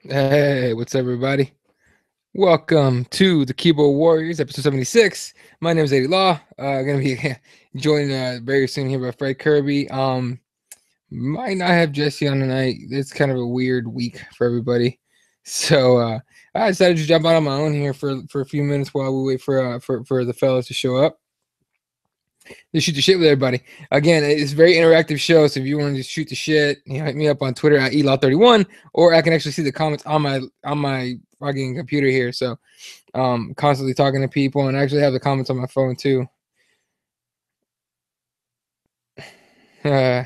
Hey, what's up, everybody? Welcome to the Keyboard Warriors, episode 76. My name is Eddie Law. Gonna be joined very soon here by Fred Kirby. Might not have Jesse on tonight. It's kind of a weird week for everybody, so I decided to jump out on my own here for a few minutes while we wait for the fellas to show up. To shoot the shit with everybody. Again, it's a very interactive show, so if you want to just shoot the shit, hit me up on Twitter at elaw31, or I can actually see the comments on my fucking computer here. So constantly talking to people, and I actually have the comments on my phone too. Real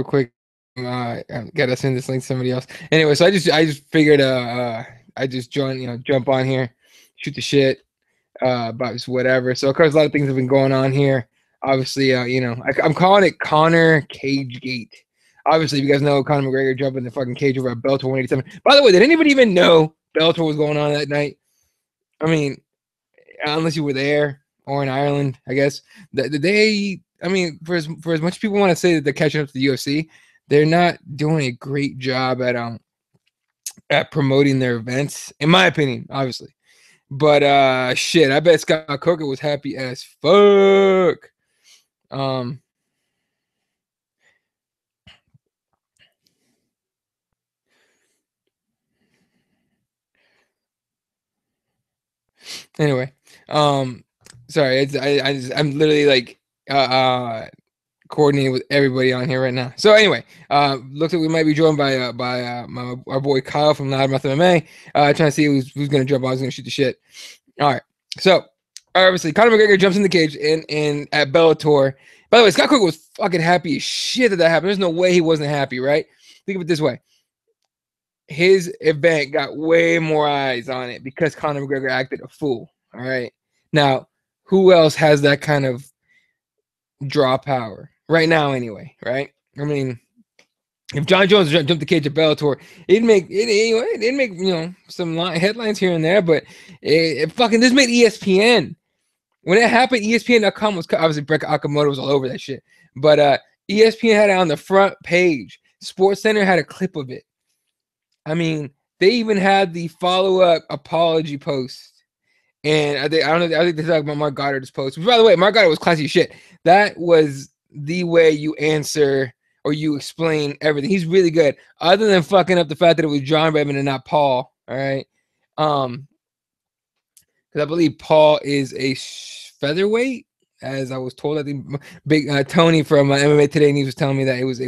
quick, I gotta send this link to somebody else. Anyway, so I just figured I just jump on here, shoot the shit about just whatever. So of course a lot of things have been going on here. Obviously, I'm calling it Conor Cage Gate. Obviously, if you guys know Conor McGregor jumping the fucking cage over at Bellator 187. By the way, did anybody even know Bellator was going on that night? I mean, unless you were there or in Ireland, I guess. I mean, for as much people want to say that they're catching up to the UFC, they're not doing a great job at promoting their events, in my opinion, obviously. But shit, I bet Scott Coker was happy as fuck. Anyway, sorry, I'm literally like coordinating with everybody on here right now. So anyway, looks like we might be joined by our boy Kyle from Loudmouth MMA. Trying to see who's gonna jump on, who's gonna shoot the shit. All right, so obviously Conor McGregor jumps in the cage in at Bellator. By the way, Scott Coker was fucking happy as shit that happened. There's no way he wasn't happy, right? Think of it this way. His event got way more eyes on it because Conor McGregor acted a fool. All right. Now, who else has that kind of draw power right now? Anyway, right? I mean, if John Jones jumped the cage at Bellator, it'd make some headlines here and there, but it fucking this made ESPN. When it happened, ESPN.com was obviously Brett Okamoto was all over that shit, but ESPN had it on the front page. SportsCenter had a clip of it. I mean, they even had the follow-up apology post. And I think they're talking about Mark Goddard's post. Which, by the way, Mark Goddard was classy as shit. That was the way you answer or you explain everything. He's really good. Other than fucking up the fact that it was John Redmond and not Paul. All right. Because I believe Paul is a featherweight, as I was told. I think big Tony from MMA Today News was telling me that it was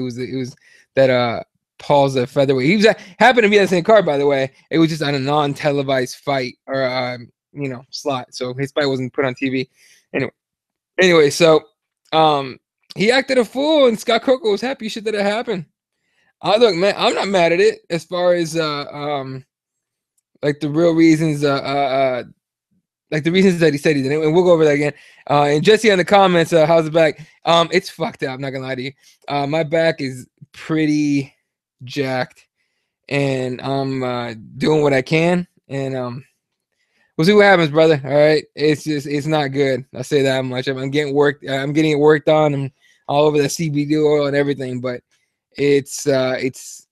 that Paul's a featherweight. He was happened to be on the same card, by the way. It was just on a non-televised fight or slot, so his fight wasn't put on TV. Anyway, so he acted a fool, and Scott Coker was happy shit that it happened. Look, man, I'm not mad at it as far as like the real reasons like the reasons that he said he did. And we'll go over that again. And Jesse on the comments, how's the back? It's fucked up. I'm not gonna lie to you. My back is pretty jacked, and I'm doing what I can, and we'll see what happens, brother. All right, it's not good. I say that much. I'm getting it worked on, and all over the CBD oil and everything, but it's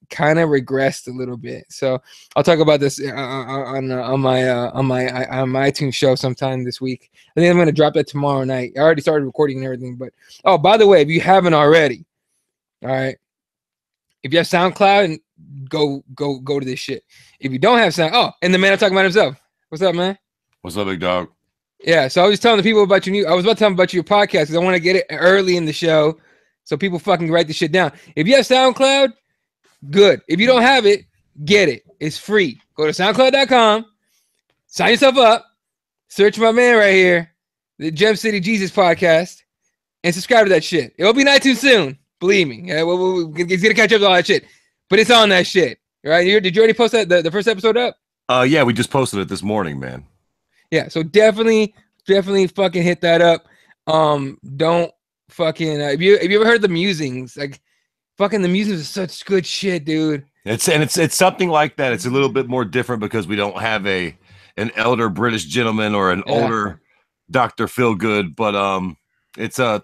kind of regressed a little bit. So I'll talk about this on my iTunes show sometime this week. I think I'm gonna drop that tomorrow night. I already started recording and everything, but oh, by the way, if you haven't already, all right, if you have SoundCloud, go to this shit. If you don't have and the man I'm talking about himself. What's up, man? What's up, big dog? Yeah, so I was just telling the people about I was about to tell them about your podcast because I want to get it early in the show so people fucking write the shit down. If you have SoundCloud, good. If you don't have it, get it. It's free. Go to SoundCloud.com, sign yourself up, search my man right here, the Gem City Jesus podcast, and subscribe to that shit. It'll be night too soon. Believe me. Yeah, we're gonna catch up with all that shit. But it's on that shit. Right? Did you already post that the first episode up? Yeah, we just posted it this morning, man. Yeah, so definitely fucking hit that up. Don't fucking have you ever heard the musings? Like fucking the musings is such good shit, dude. It's something like that. It's a little bit more different because we don't have an elder British gentleman or an older Dr. Feelgood, but It's a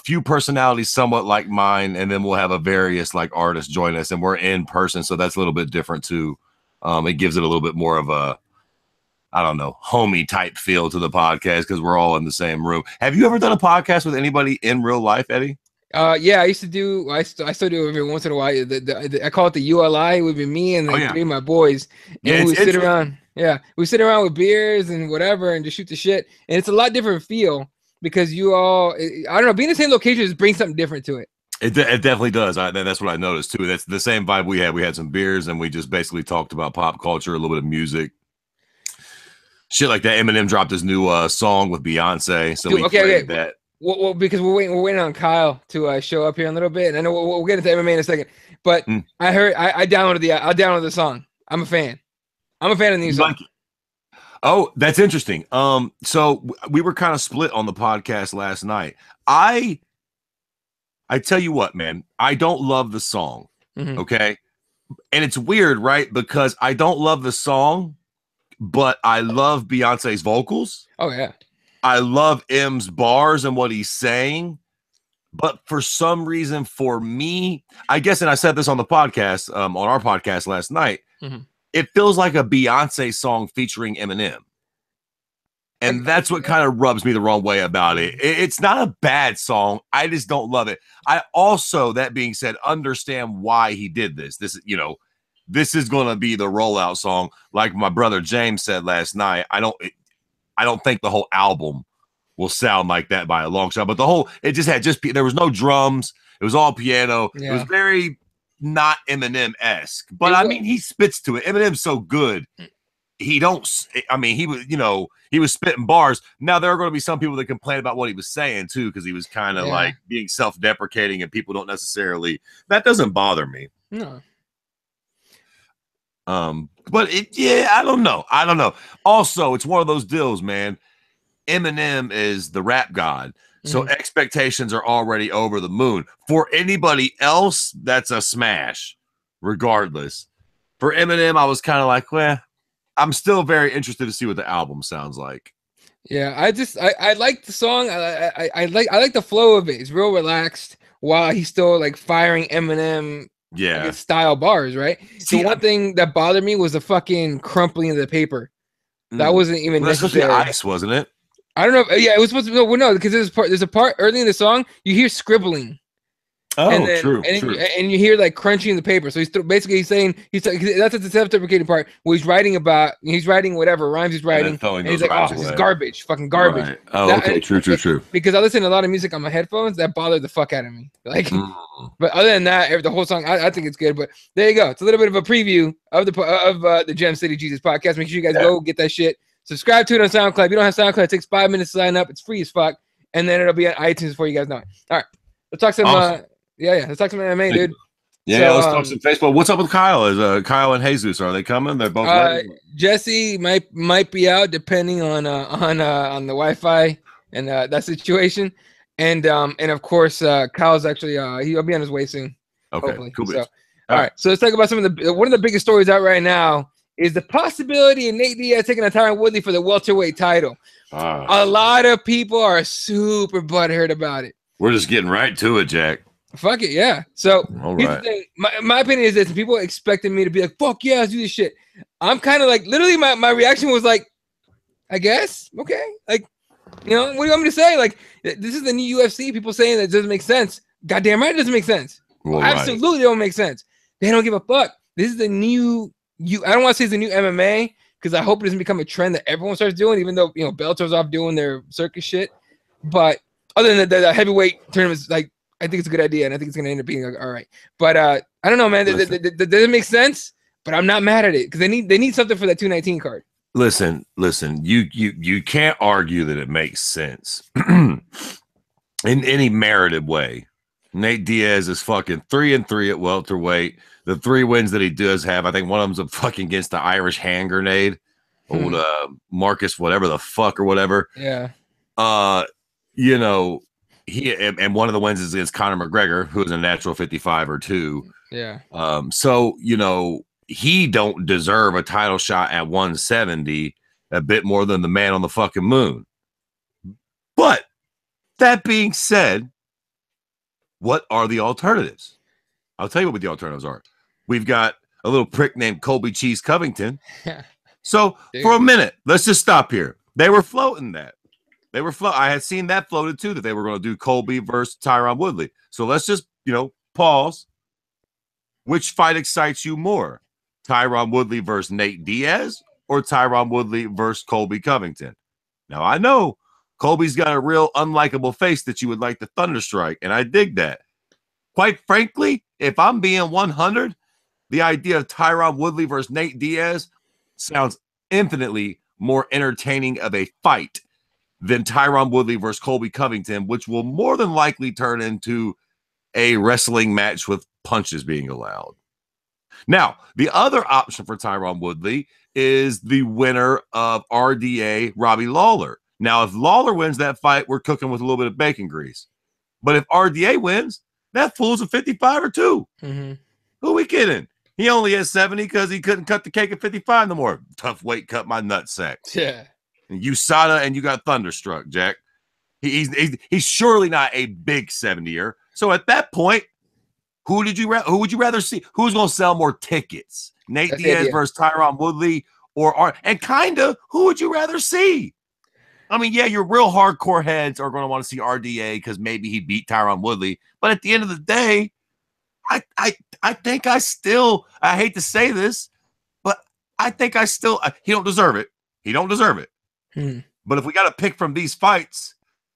few personalities somewhat like mine, and then we'll have a various like artists join us, and we're in person, so that's a little bit different too. It gives it a little bit more of a, I don't know, homey type feel to the podcast because we're all in the same room. Have you ever done a podcast with anybody in real life, Eddie? Yeah, I used to do. I still do every once in a while. I call it the ULI. It would be me and like 3 of my boys, and we would sit around. Yeah, we sit around with beers and whatever, and just shoot the shit. And it's a lot different feel because you all, I don't know, being in the same location just brings something different to it. It definitely does. That's what I noticed too. That's the same vibe we had. We had some beers and we just basically talked about pop culture, a little bit of music, shit like that. Eminem dropped his new song with Beyonce, so we played that. Well, because we're waiting on Kyle to show up here in a little bit, and I know we'll get into MMA in a second. But I heard I downloaded the song. I'm a fan. I'm a fan of the new song. Oh, that's interesting. So we were kind of split on the podcast last night. I tell you what, man, I don't love the song. Okay, and it's weird, right? Because I don't love the song, but I love Beyonce's vocals. Oh yeah. I love M's bars and what he's saying, but for some reason, for me, I guess, and I said this on the podcast, on our podcast last night, it feels like a Beyonce song featuring Eminem. And that's what kind of rubs me the wrong way about it. It's not a bad song. I just don't love it. I also, that being said, understand why he did this. This is going to be the rollout song. Like my brother James said last night, I don't think the whole album will sound like that by a long shot, but there was no drums. It was all piano. Yeah. It was very not Eminem-esque, but I mean, he spits to it. Eminem's so good. He was spitting bars. Now there are going to be some people that complain about what he was saying too, because he was kind of like being self-deprecating and people don't necessarily, that doesn't bother me. No. But I don't know. Also, it's one of those deals, man. Eminem is the rap god, so expectations are already over the moon. For anybody else, that's a smash, regardless. For Eminem, I was kind of like, well, I'm still very interested to see what the album sounds like. Yeah, I like the song. I like the flow of it. It's real relaxed while he's still like firing Eminem. Yeah, style bars, right? See, the one thing that bothered me was the fucking crumpling of the paper. That wasn't even necessary. Ice, wasn't it? I don't know. Yeah, it was supposed to be. Well, no, because there's a part early in the song you hear scribbling. Oh, true. And you hear like crunching the paper. So he's saying that's the self-deprecating part where he's writing whatever rhymes he's writing, and he's like, "Oh, this is garbage, fucking garbage." Right. Oh, okay, true. Because I listen to a lot of music on my headphones that bothered the fuck out of me. Like, but other than that, the whole song, I think it's good. But there you go. It's a little bit of a preview of the Gem City Jesus podcast. Make sure you guys go get that shit. Subscribe to it on SoundCloud. If you don't have SoundCloud, it takes 5 minutes to sign up. It's free as fuck, and then it'll be on iTunes before you guys know it. All right, let's talk some. Awesome. Let's talk some MMA, dude. Let's talk some Facebook. What's up with Kyle? Is Kyle and Jesus, are they coming? They're both ready? Jesse might be out depending on the Wi-Fi and that situation. And of course Kyle's actually he'll be on his way soon. Okay, hopefully. Cool. So, all right. So let's talk about one of the biggest stories out right now is the possibility of Nate Diaz taking on Tyron Woodley for the welterweight title. A lot of people are super butthurt about it. We're just getting right to it, Jack. Fuck it, yeah. So here's the thing. My opinion is this: people expected me to be like, "Fuck yeah, let's do this shit." I'm kind of like, literally, my reaction was like, "I guess, okay." Like, what do you want me to say? Like, this is the new UFC. People saying that doesn't make sense. Goddamn right, it doesn't make sense. Well, absolutely don't make sense. They don't give a fuck. This is the new. I don't want to say it's the new MMA because I hope it doesn't become a trend that everyone starts doing. Even though Bellator's off doing their circus shit, but other than the heavyweight tournaments, like. I think it's a good idea, and I think it's going to end up being all right. But I don't know, man. That doesn't make sense, but I'm not mad at it because they need something for that 219 card. Listen. You can't argue that it makes sense in any merited way. Nate Diaz is fucking 3-3 at welterweight. The 3 wins that he does have, I think one of them's a fucking against the Irish hand grenade, old Marcus, whatever the fuck or whatever. Yeah. He and one of the wins is against Conor McGregor, who is a natural 55 or 2. Yeah. So he don't deserve a title shot at 170 a bit more than the man on the fucking moon. But that being said, what are the alternatives? I'll tell you what the alternatives are. We've got a little prick named Colby Cheese Covington. So for a minute, let's just stop here. They were floating that. I had seen that floated too, that they were going to do Colby versus Tyron Woodley. So let's just, pause. Which fight excites you more? Tyron Woodley versus Nate Diaz or Tyron Woodley versus Colby Covington? Now, I know Colby's got a real unlikable face that you would like to thunderstrike, and I dig that. Quite frankly, if I'm being 100, the idea of Tyron Woodley versus Nate Diaz sounds infinitely more entertaining of a fight than Tyron Woodley versus Colby Covington, which will more than likely turn into a wrestling match with punches being allowed. Now, the other option for Tyron Woodley is the winner of RDA Robbie Lawler. Now, if Lawler wins that fight, we're cooking with a little bit of bacon grease. But if RDA wins, that fool's a 55 or 2. Mm-hmm. Who are we kidding? He only has 70 because he couldn't cut the cake at 55 no more. Tough weight cut my nutsack. Yeah. And USADA and you got thunderstruck, Jack. He's surely not a big 70-er. So at that point, who would you rather see? Who's going to sell more tickets? Nate Diaz versus Tyron Woodley and kind of who would you rather see? I mean, yeah, your real hardcore heads are going to want to see RDA because maybe he beat Tyron Woodley. But at the end of the day, I think I hate to say this, but I think he don't deserve it. He don't deserve it. But if we got to pick from these fights,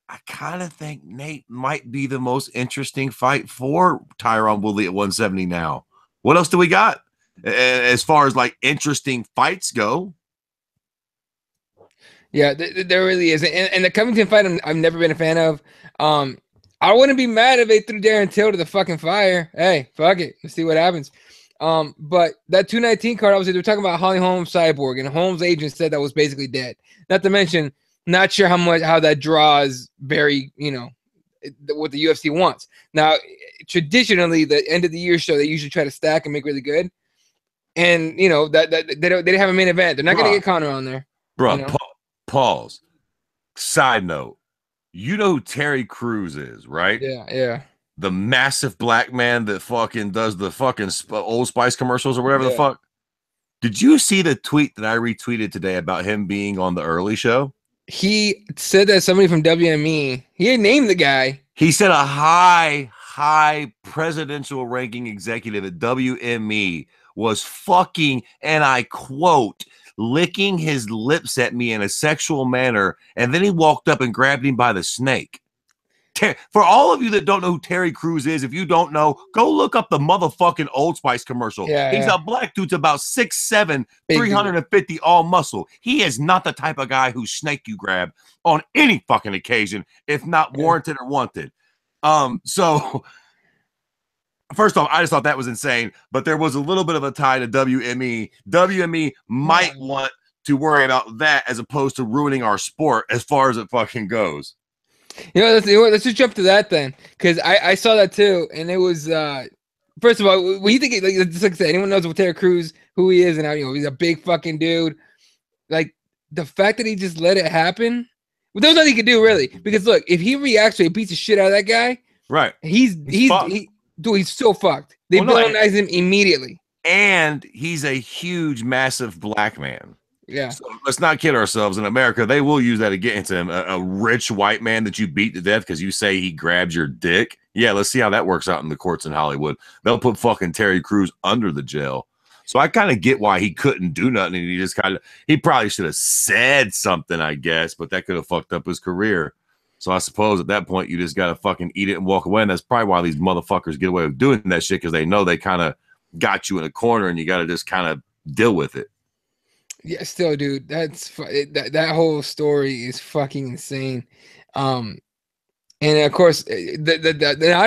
I kind of think Nate might be the most interesting fight for Tyron Woodley at 170 now. What else do we got as far as like interesting fights go? Yeah, there really is. And the Covington fight, I've never been a fan of. I wouldn't be mad if they threw Darren Till to the fucking fire. Hey, fuck it. Let's see what happens. But that 219 card, obviously, they're talking about Holly Holmes Cyborg, and Holmes' agent said that was basically dead. Not to mention, not sure how that draws very, what the UFC wants. Now, traditionally, the end of the year show, they usually try to stack and make really good. And, that they didn't have a main event. They're not going to get Conor on there. Bro, pause. Side note. You know who Terry Crews is, right? Yeah. The massive black man that fucking does the fucking Old Spice commercials or whatever the fuck. Did you see the tweet that I retweeted today about him being on the early show? He said that somebody from WME, he didn't name the guy. He said a high presidential ranking executive at WME was fucking, and I quote, licking his lips at me in a sexual manner, and then he walked up and grabbed him by the snake. For all of you that don't know who Terry Crews is, if you don't know, go look up the motherfucking Old Spice commercial. He's a black dude's about 6'7", 350 all muscle. He is not the type of guy who snake you grab on any fucking occasion, if not warranted or wanted. So first off, I just thought that was insane, but there was a little bit of a tie to WME. WME might want to worry about that as opposed to ruining our sport as far as it fucking goes. Let's just jump to that then, because I saw that too, and it was first of all, when you think like I said, anyone knows what Terry Crews, who he is, and how he's a big fucking dude. Like the fact that he just let it happen, there's nothing he could do really, because look, if he reacts or he beats the shit out of that guy, right? He's so fucked. They villainize him immediately, and he's a huge, massive black man. Yeah. So let's not kid ourselves. In America, they will use that against him. A rich white man that you beat to death because you say he grabs your dick. Yeah, let's see how that works out in the courts in Hollywood. They'll put fucking Terry Crews under the jail. So I kind of get why he couldn't do nothing. And he probably should have said something, I guess, but that could have fucked up his career. So I suppose at that point, you just got to fucking eat it and walk away. And that's probably why these motherfuckers get away with doing that shit, because they know they kind of got you in a corner and you got to just kind of deal with it. Yeah, still, dude, that whole story is fucking insane. And of course, I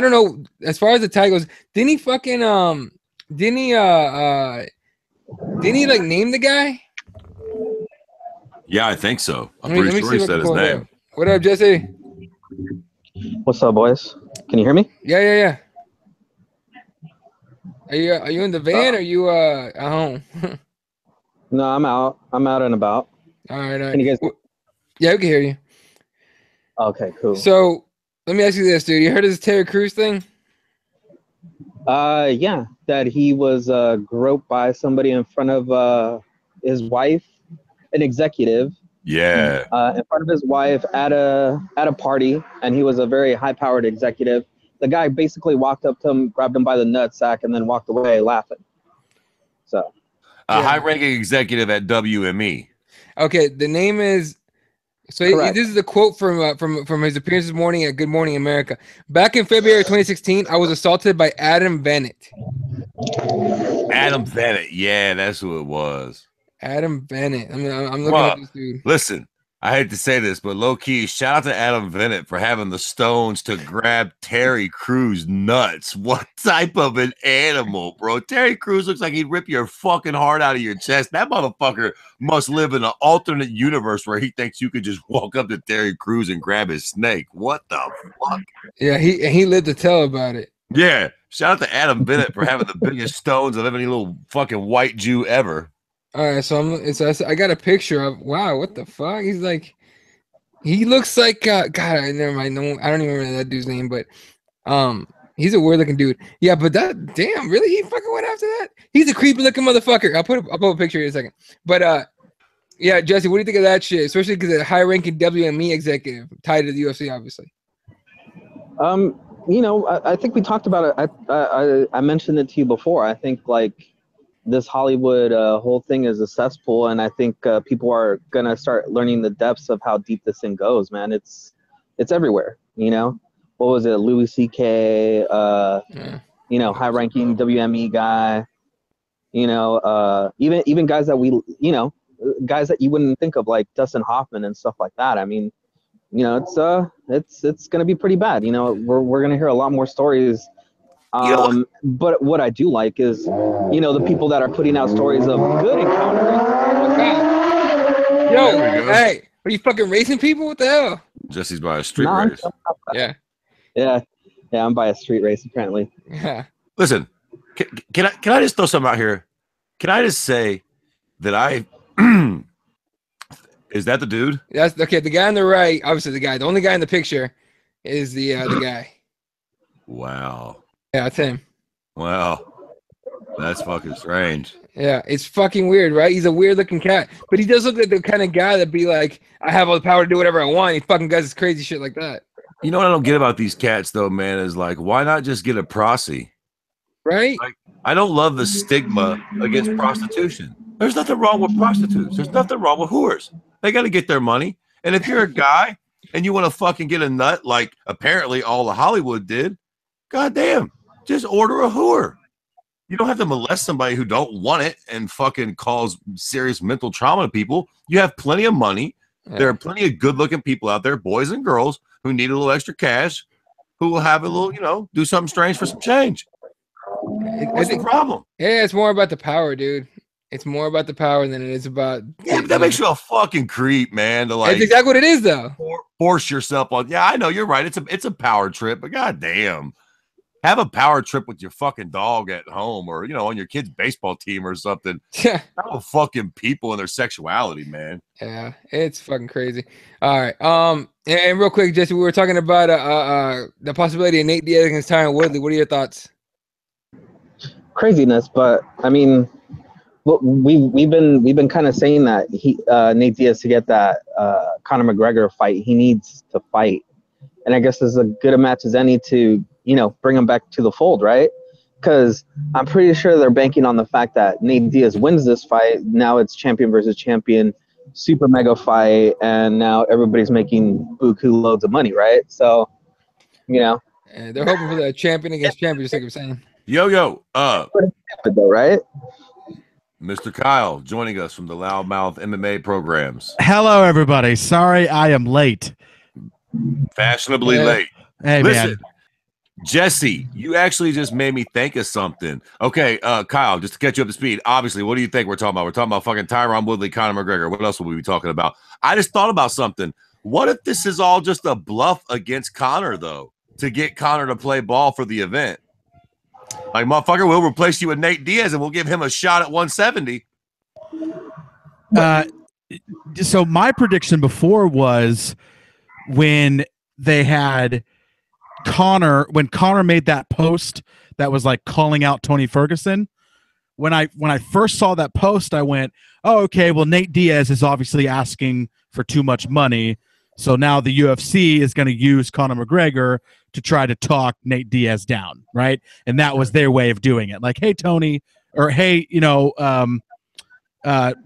don't know, as far as the tie goes, didn't he like name the guy? Yeah, I think so. I'm pretty sure he said his name. What up, Jesse? What's up, boys? Can you hear me? Yeah. Are you in the van or are you at home? No, I'm out. I'm out and about. All right. Can you guys? Yeah, we can hear you. Okay, cool. So Let me ask you this, dude. You heard of this Terry Crews thing? Yeah, that he was groped by somebody in front of his wife, an executive. Yeah. In front of his wife at a party, and he was a very high-powered executive. The guy basically walked up to him, grabbed him by the nutsack, and then walked away laughing. So, A high-ranking executive at WME. Okay, the name is. So correct. This is a quote from his appearance this morning at Good Morning America. Back in February 2016, I was assaulted by Adam Bennett. Adam Bennett, yeah, that's who it was. Adam Bennett. I'm looking at this dude. Listen, I hate to say this, but low key, shout out to Adam Bennett for having the stones to grab Terry Crews nuts. What type of an animal, bro? Terry Crews looks like he'd rip your fucking heart out of your chest. That motherfucker must live in an alternate universe where he thinks you could just walk up to Terry Crews and grab his snake. What the fuck? Yeah, he lived to tell about it. Yeah, shout out to Adam Bennett for having the biggest stones of any little fucking white Jew ever. All right, so I got a picture of. Wow, what the fuck? He's like, he looks like God. Never mind. No, I don't even remember that dude's name, but he's a weird looking dude. Yeah, but that damn, really, he fucking went after that. He's a creepy looking motherfucker. I'll put a picture in a second. But yeah, Jesse, what do you think of that shit? Especially because a high ranking WME executive tied to the UFC, obviously. You know, I think we talked about it. I mentioned it to you before. I think like this Hollywood whole thing is a cesspool, and I think people are gonna start learning the depths of how deep this thing goes, man. It's everywhere, you know. What was it, Louis C.K., you know, high-ranking WME guy, you know, even guys that we, you know, guys that you wouldn't think of, like Dustin Hoffman and stuff like that. I mean, you know, it's gonna be pretty bad. You know, we're gonna hear a lot more stories. But what I do like is, you know, the people that are putting out stories of good encounters. Yo, hey, are you fucking racing people? What the hell? Jesse's by a street race. Yeah, I'm by a street race apparently. Yeah. Listen, can I just throw something out here? Can I just say that I is that the dude? That's okay. The guy on the right, obviously the only guy in the picture is the guy. Wow. Yeah, it's him. Wow. That's fucking strange. Yeah, it's fucking weird, right? He's a weird looking cat, but he does look like the kind of guy that'd be like, I have all the power to do whatever I want. He fucking does this crazy shit like that. You know what I don't get about these cats though, man, is like, why not just get a prosy? Right? Like, I don't love the stigma against prostitution. There's nothing wrong with prostitutes. There's nothing wrong with whores. They got to get their money. And if you're a guy and you want to fucking get a nut like apparently all of Hollywood did, goddamn, just order a whore. You don't have to molest somebody who don't want it and fucking cause serious mental trauma to people. You have plenty of money. Yeah. There are plenty of good-looking people out there, boys and girls, who need a little extra cash, who will have a little, you know, do something strange for some change. What's the problem? Yeah, it's more about the power, dude. It's more about the power than it is about. Yeah, but that makes you a fucking creep, man. To like, that's exactly what it is, though. Force yourself on. Yeah, I know you're right. It's a power trip, but goddamn, have a power trip with your fucking dog at home, or you know, on your kid's baseball team or something. Yeah, fucking people and their sexuality, man. Yeah, it's fucking crazy. All right, and real quick, Jesse, we were talking about the possibility of Nate Diaz against Tyron Woodley. What are your thoughts? Craziness, but I mean, we've been kind of saying that Nate Diaz, to get that Conor McGregor fight, he needs to fight, and I guess this is as good a match as any to, you know, bring him back to the fold, right? Because I'm pretty sure they're banking on the fact that Nate Diaz wins this fight. Now it's champion versus champion, super mega fight, and now everybody's making buku loads of money, right? So, you know, and they're hoping for the champion against champion, just like I'm saying. Yo, right? Mr. Kyle joining us from the Loudmouth MMA programs. Hello, everybody. Sorry I am late. Fashionably late. Hey, listen, man. Jesse, you actually just made me think of something. Okay, Kyle, just to catch you up to speed, obviously, what do you think we're talking about? We're talking about fucking Tyron Woodley, Conor McGregor. What else will we be talking about? I just thought about something. What if this is all just a bluff against Conor, though, to get Conor to play ball for the event? Like, motherfucker, we'll replace you with Nate Diaz and we'll give him a shot at 170. So my prediction before was when they had when Conor made that post that was like calling out Tony Ferguson, when I first saw that post, I went, oh, okay, well, Nate Diaz is obviously asking for too much money. So now the UFC is going to use Conor McGregor to try to talk Nate Diaz down, right? And that was their way of doing it. Like, hey, Tony, or hey,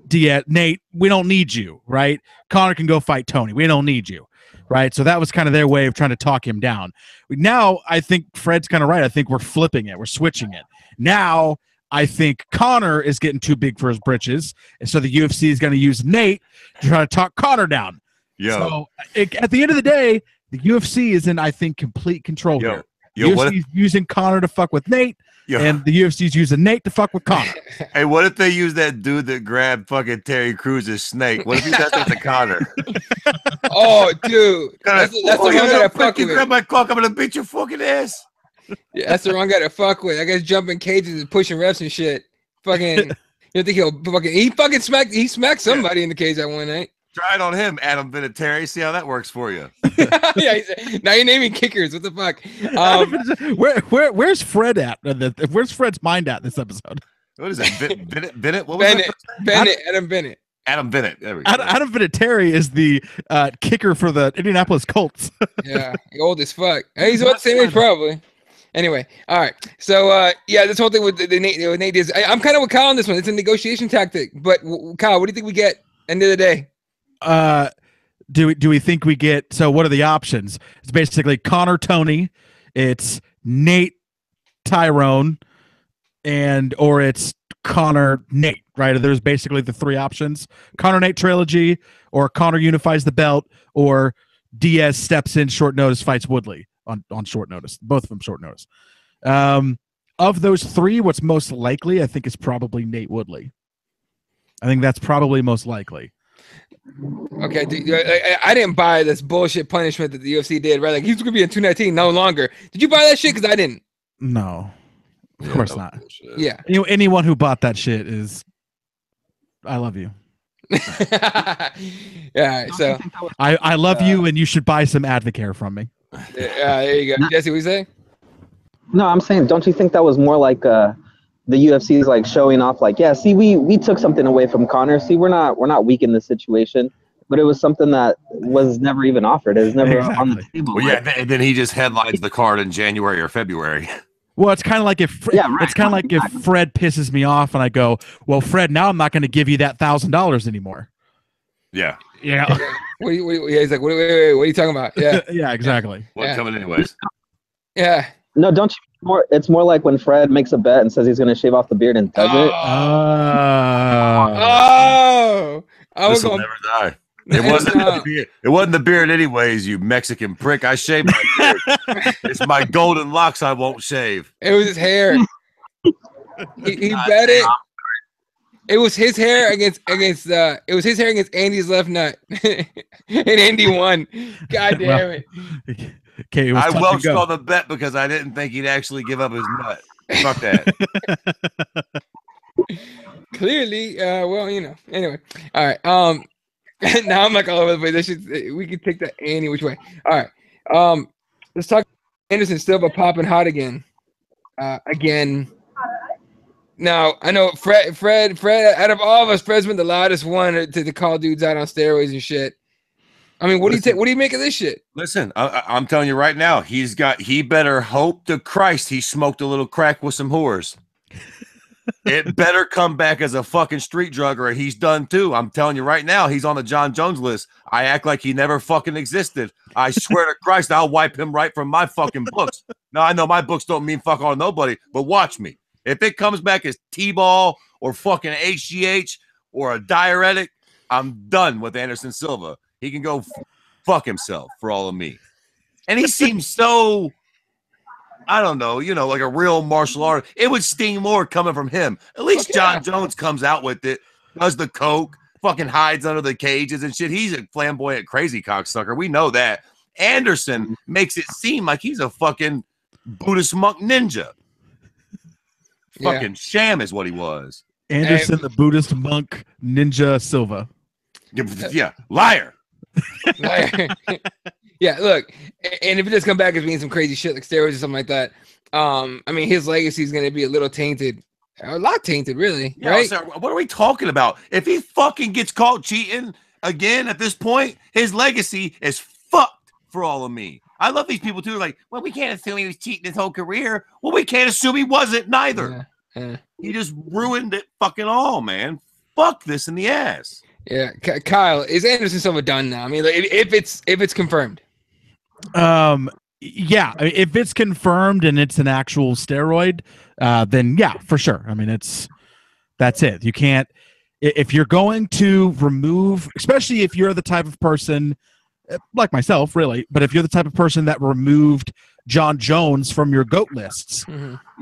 Diaz, Nate, we don't need you, right? Conor can go fight Tony. We don't need you, right? So that was kind of their way of trying to talk him down. Now, I think Fred's kind of right. I think we're flipping it. We're switching it. Now, I think Conor is getting too big for his britches, and so the UFC is going to use Nate to try to talk Conor down. So at the end of the day, the UFC is in, I think, complete control here. UFC's using Conor to fuck with Nate, and the UFC's using Nate to fuck with Conor. Hey, what if they use that dude that grabbed fucking Terry Cruz's snake? What if he does that to Conor? Oh, dude. That's the wrong guy to fuck with. Grab my cock, I'm going to beat your fucking ass. Yeah, that's the wrong guy to fuck with. I guess jumping cages and pushing refs and shit. Fucking, you think he smacked somebody in the cage that one night. Try it on him, Adam Vinatieri. See how that works for you. Yeah, now you're naming kickers. What the fuck? Where's Fred at? Where's Fred's mind at this episode? What is it? Bennett? What was Bennett. Adam Bennett. Adam Bennett. There we go. Adam Vinatieri is the kicker for the Indianapolis Colts. Yeah, old as fuck. He's about the same age probably. Anyway, all right. So, this whole thing with Nate is, I'm kind of with Kyle on this one. It's a negotiation tactic. But Kyle, what do you think we get end of the day? Do we think we get? So, what are the options? It's basically Conor Tony, it's Nate Tyrone, or it's Conor Nate. Right? There's basically the three options: Conor Nate trilogy, or Conor unifies the belt, or Diaz steps in short notice, fights Woodley on short notice. Both of them short notice. Of those three, what's most likely, I think, is probably Nate Woodley. I think that's probably most likely. Okay, I didn't buy this bullshit punishment that the UFC did. Right, like he's gonna be in 219 no longer. Did you buy that shit? Because I didn't. No, of course not. Bullshit. Yeah, anyone who bought that shit is, I love you. Yeah, so I love you, and you should buy some Advocare from me. There you go, Jesse. What you say? No, I'm saying, don't you think that was more like the UFC is like showing off, like, yeah, see, we took something away from Conor. See, we're not weak in this situation, but it was something that was never even offered. It was never on the table. Well, yeah, and then he just headlines the card in January or February. Well, it's kind of like if Fred pisses me off and I go, well, Fred, now I'm not going to give you that $1,000 anymore. Yeah. Yeah. He's like, wait, what are you talking about? Yeah. Yeah, exactly. What's coming anyways? Yeah. No, don't you? It's more like when Fred makes a bet and says he's going to shave off the beard and does it. I was This will never die. It wasn't the beard. It wasn't the beard, anyways. You Mexican prick! I shaved my beard. It's my golden locks. I won't shave. It was his hair. He bet it. It was his hair against. It was his hair against Andy's left nut, and Andy won. God damn it! Okay, I welched on the bet because I didn't think he'd actually give up his nut. Fuck that. Clearly, well, Anyway, all right. Now I'm like all over the place. We can take that any which way. All right. Let's talk. Anderson Silva popping hot again. Now I know Fred. Out of all of us, Fred's been the loudest one to call dudes out on steroids and shit. I mean, what do you make of this shit? Listen, I'm telling you right now, he better hope to Christ he smoked a little crack with some whores. It better come back as a fucking street drug or he's done too. I'm telling you right now, he's on the John Jones list. I act like he never fucking existed. I swear to Christ, I'll wipe him right from my fucking books. Now, I know my books don't mean fuck all nobody, but watch me. If it comes back as T-ball or fucking HGH or a diuretic, I'm done with Anderson Silva. He can go fuck himself for all of me. And he seems so, I don't know, like a real martial art. It would sting more coming from him. At least John Jones comes out with it, does the coke, fucking hides under the cages and shit. He's a flamboyant, crazy cocksucker. We know that. Anderson makes it seem like he's a fucking Buddhist monk ninja. Fucking sham is what he was. Anderson, the Buddhist monk ninja Silva. Yeah, liar. Yeah, look, and if it does come back as being some crazy shit like steroids or something like that, I mean, his legacy is going to be a little tainted, a lot tainted, really, Yeah, right? so what are we talking about? If he fucking gets caught cheating again at this point, his legacy is fucked for all of me. I love these people too. Like, well, we can't assume he was cheating his whole career. Well, we can't assume he wasn't neither. Yeah. He just ruined it fucking all, man. Fuck this in the ass. Yeah, Kyle, is Anderson Silva done now? I mean, like, if it's confirmed. Yeah, I mean, if it's confirmed and it's an actual steroid, then yeah, for sure. I mean, that's it. You can't, if you're going to remove, especially if you're the type of person like myself, really, but if you're the type of person that removed John Jones from your GOAT lists,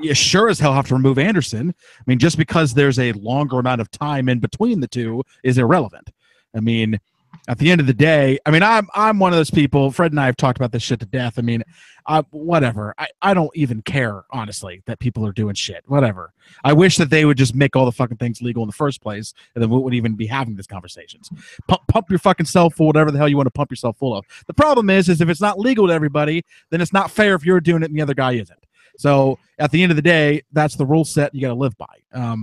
you sure as hell have to remove Anderson. I mean, just because there's a longer amount of time in between the two is irrelevant. I mean, at the end of the day, I mean, I'm one of those people. Fred and I have talked about this shit to death. I mean, whatever. I don't even care, honestly, that people are doing shit. Whatever. I wish that they would just make all the fucking things legal in the first place, and then we wouldn't even be having these conversations. Pump your fucking self full, whatever the hell you want to pump yourself full of. The problem is if it's not legal to everybody, then it's not fair if you're doing it and the other guy isn't. So at the end of the day, that's the rule set you got to live by.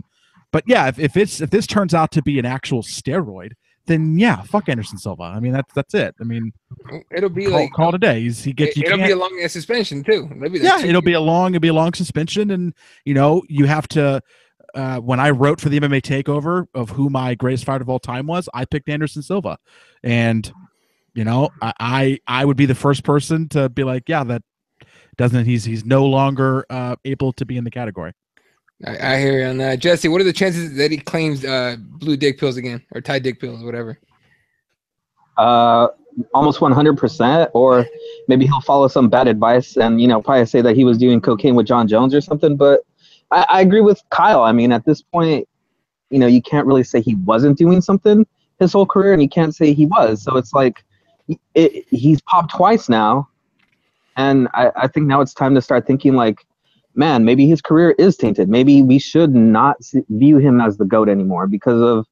But yeah, if this turns out to be an actual steroid, then yeah, fuck Anderson Silva. I mean, that's it. I mean, it'll be call it a day. It'll be a long suspension too. It'll be a long suspension, and you have to. When I wrote for the MMA Takeover of who my greatest fighter of all time was, I picked Anderson Silva, and I would be the first person to be like, yeah, that doesn't. He's no longer able to be in the category. I hear you on that. Jesse, what are the chances that he claims blue dick pills again or Thai dick pills, whatever? Almost 100%, or maybe he'll follow some bad advice and, probably say that he was doing cocaine with John Jones or something. But I agree with Kyle. I mean, at this point, you can't really say he wasn't doing something his whole career, and you can't say he was. So it's like he's popped twice now. And I think now it's time to start thinking like, man, maybe his career is tainted. Maybe we should not view him as the GOAT anymore because of,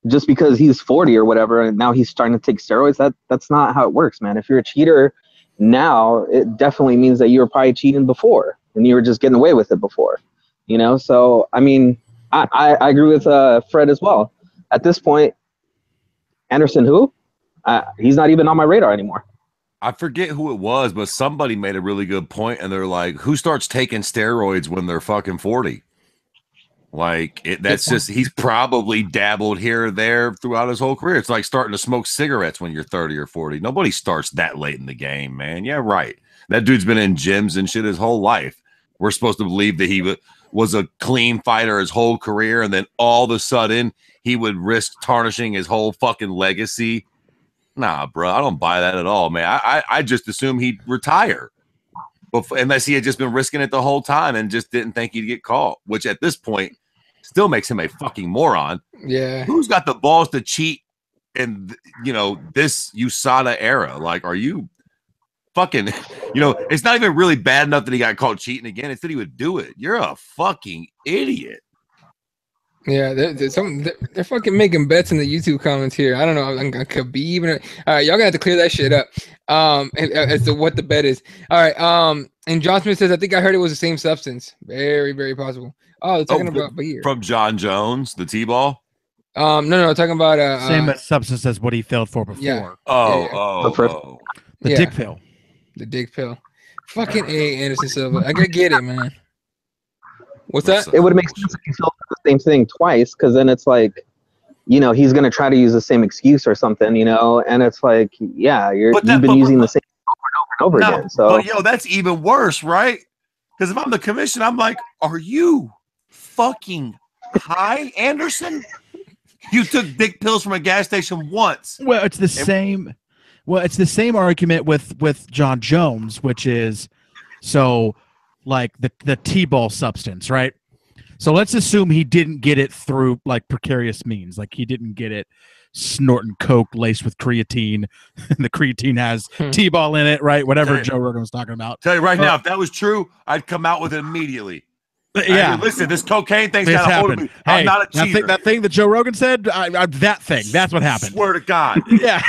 just because he's 40 or whatever, and now he's starting to take steroids. That's not how it works, man. If you're a cheater now, it definitely means that you were probably cheating before and you were just getting away with it before, So, I mean, I agree with Fred as well. At this point, Anderson, he's not even on my radar anymore. I forget who it was, but somebody made a really good point, and they're like, who starts taking steroids when they're fucking 40? Like, he's probably dabbled here or there throughout his whole career. It's like starting to smoke cigarettes when you're 30 or 40. Nobody starts that late in the game, man. Yeah, right. That dude's been in gyms and shit his whole life. We're supposed to believe that he was a clean fighter his whole career, and then all of a sudden he would risk tarnishing his whole fucking legacy. Nah, bro, I don't buy that at all, man. I just assume he'd retire, unless he had just been risking it the whole time and just didn't think he'd get caught, which at this point still makes him a fucking moron. Yeah. Who's got the balls to cheat in, this USADA era? Like, are you fucking, it's not even really bad enough that he got caught cheating again. It's that he would do it. You're a fucking idiot. Yeah, they're fucking making bets in the YouTube comments here. I don't know. I could be even. All right, y'all gonna have to clear that shit up. As to what the bet is. All right. And John Smith says, I think I heard it was the same substance. Very, very possible. Oh, they're talking about beer from John Jones, the T-ball. No, talking about same substance as what he failed for before. Yeah. The dick pill. The dick pill. Fucking Anderson Silva. I gotta get it, man. What's that? It would make sense if you felt the same thing twice, because then it's like, he's going to try to use the same excuse or something, and it's like, yeah, you've been using the same over and over again. So, but that's even worse, right? Because if I'm the commission, I'm like, are you fucking high, Anderson? You took dick pills from a gas station once. Well, it's the same. Well, it's the same argument with John Jones, which is like the T-ball substance, right? So let's assume he didn't get it through like precarious means, like he didn't get it snorting coke laced with creatine, and the creatine has T-ball in it, right? Whatever Joe Rogan was talking about. Tell you right now, if that was true, I'd come out with it immediately. I mean, listen, this cocaine thing's got a hold of me. Hey, I'm not a cheater. That thing that Joe Rogan said, that thing, that's what happened. Swear to God. Yeah,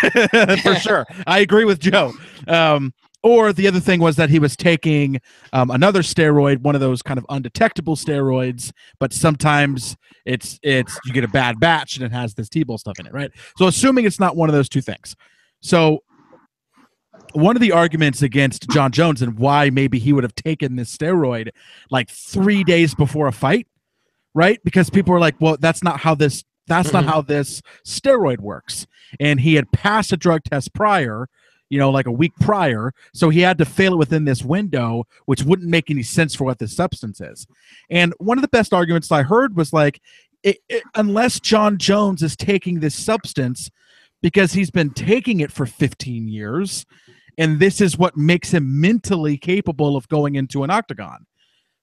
for sure. I agree with Joe. Or the other thing was that he was taking another steroid, one of those kind of undetectable steroids, but sometimes it's you get a bad batch and it has this T-ball stuff in it, right? So assuming it's not one of those two things. So one of the arguments against John Jones and why maybe he would have taken this steroid like 3 days before a fight, right? Because people were like, well, that's not how this steroid works. And he had passed a drug test prior, like a week prior. So he had to fail it within this window, which wouldn't make any sense for what this substance is. And one of the best arguments I heard was like, unless John Jones is taking this substance because he's been taking it for 15 years, and this is what makes him mentally capable of going into an octagon,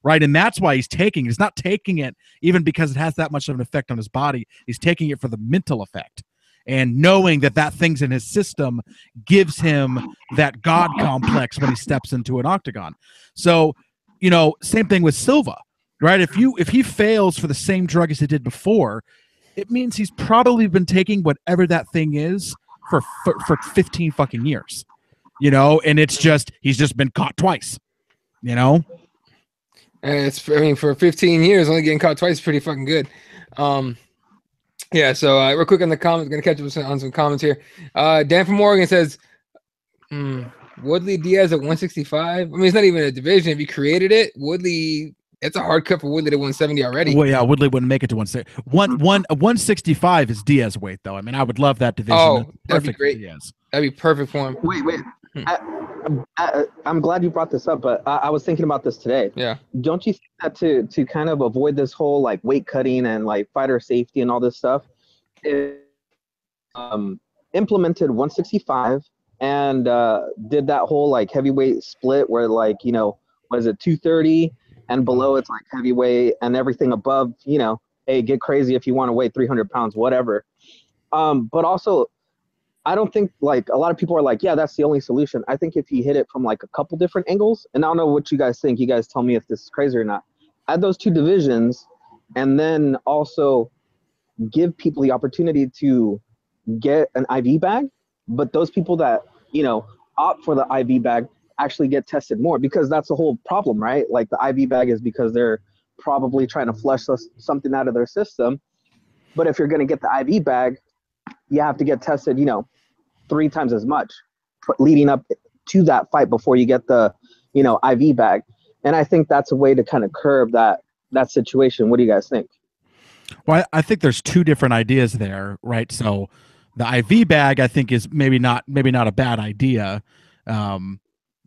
right? And that's why he's taking it. He's not taking it even because it has that much of an effect on his body. He's taking it for the mental effect. And knowing that thing's in his system gives him that God complex when he steps into an octagon. So, same thing with Silva, right? If he fails for the same drug as he did before, it means he's probably been taking whatever that thing is for 15 fucking years. And it's just he's just been caught twice. And for 15 years, only getting caught twice is pretty fucking good. Yeah. So real quick on the comments, gonna catch up on some comments here. Dan from Oregon says, Woodley Diaz at 165. I mean, it's not even a division. If you created it, Woodley. It's a hard cut for Woodley to 170 already. Well, yeah, Woodley wouldn't make it to 160. 165 is Diaz weight, though. I mean, I would love that division. Oh, that'd be great. That'd be perfect for him. Wait. I'm glad you brought this up, but I was thinking about this today. Yeah. Don't you think that to kind of avoid this whole like weight cutting and like fighter safety and all this stuff, implemented 165 and did that whole like heavyweight split where like was it 230 and below it's like heavyweight and everything above hey, get crazy if you want to weigh 300 pounds, whatever. But also, I don't think like a lot of people are like, yeah, that's the only solution. I think if you hit it from like a couple different angles, and I don't know what you guys think, you guys tell me if this is crazy or not. Add those two divisions and then also give people the opportunity to get an IV bag. But those people that, opt for the IV bag actually get tested more, because that's the whole problem, right? Like the IV bag is because they're probably trying to flush something out of their system. But if you're going to get the IV bag, you have to get tested, 3 times as much leading up to that fight before you get the, IV bag. And I think that's a way to kind of curb that situation. What do you guys think? Well, I think there's two different ideas there, right? So the IV bag, I think, is maybe not a bad idea.